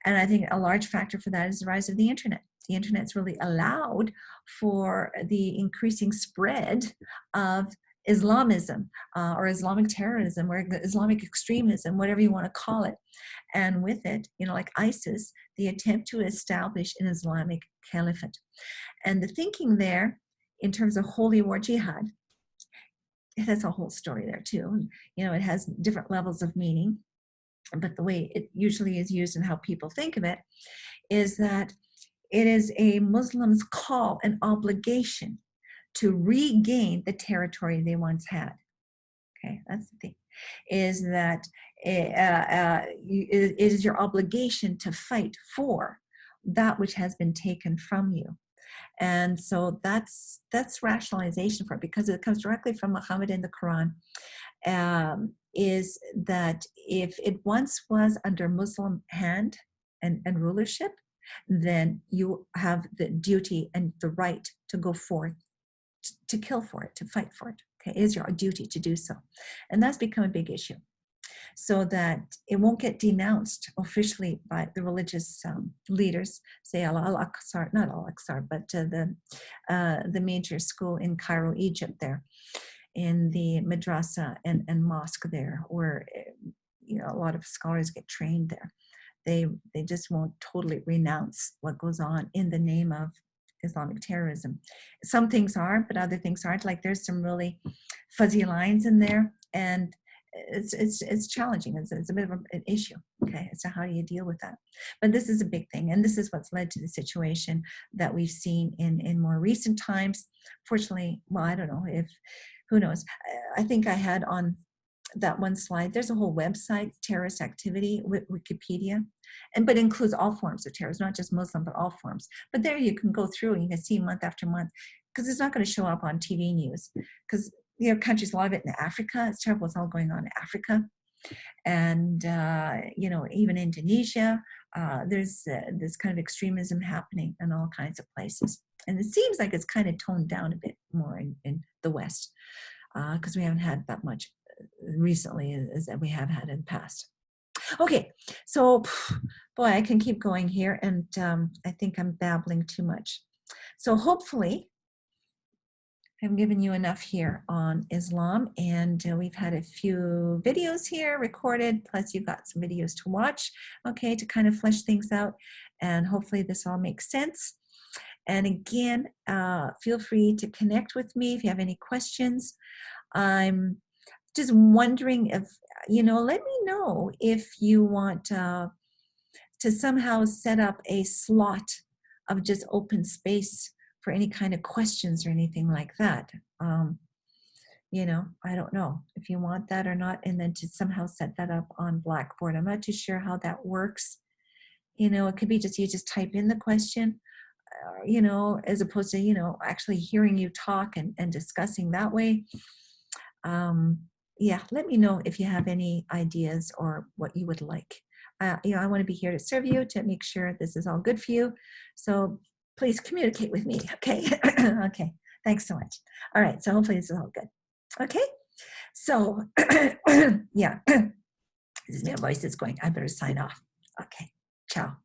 And I think a large factor for that is the rise of the internet. The internet's really allowed for the increasing spread of Islamism or Islamic terrorism or Islamic extremism, whatever you want to call it. And with it, like ISIS, the attempt to establish an Islamic caliphate. And the thinking there, in terms of holy war jihad, that's a whole story there too. It has different levels of meaning, but the way it usually is used and how people think of it is that it is a Muslim's call and obligation to regain the territory they once had. Okay, that's the thing, is that it is your obligation to fight for that which has been taken from you. And so that's rationalization for it, because it comes directly from Muhammad in the Quran, is that if it once was under Muslim hand and rulership, then you have the duty and the right to go forth to kill for it, to fight for it. Okay, it is your duty to do so. And that's become a big issue, so that it won't get denounced officially by the religious leaders, say Al-Aqsa, not Al-Aqsa, but the major school in Cairo, Egypt there, in the madrasa and mosque there, where a lot of scholars get trained there. They just won't totally renounce what goes on in the name of Islamic terrorism. Some things are, but other things aren't. Like there's some really fuzzy lines in there, and it's challenging. It's a bit of an issue. Okay, so how do you deal with that? But this is a big thing, and this is what's led to the situation that we've seen in more recent times. Fortunately, well, I don't know if, who knows? I think I had on that one slide, there's a whole website, terrorist activity, Wikipedia, but includes all forms of terrorism, not just Muslim, but all forms. But there you can go through and you can see month after month, because it's not going to show up on TV news, because countries, a lot of it in Africa, it's terrible what's all going on in Africa. And, even Indonesia, there's this kind of extremism happening in all kinds of places. And it seems like it's kind of toned down a bit more in the West, because we haven't had that much recently as we have had in the past. Okay, so boy, I can keep going here, and I think I'm babbling too much. So hopefully I've given you enough here on Islam, and we've had a few videos here recorded, plus you've got some videos to watch, okay, to kind of flesh things out, and hopefully this all makes sense. And again, feel free to connect with me if you have any questions. I'm just wondering if, let me know if you want to to somehow set up a slot of just open space for any kind of questions or anything like that. I don't know if you want that or not, and then to somehow set that up on Blackboard. I'm not too sure how that works. It could be just you just type in the question, as opposed to, actually hearing you talk and discussing that way. Yeah, let me know if you have any ideas or what you would like. I want to be here to serve you, to make sure this is all good for you. So please communicate with me, okay? Okay, thanks so much. All right, so hopefully this is all good. Okay, so yeah, my voice is going. I better sign off. Okay, ciao.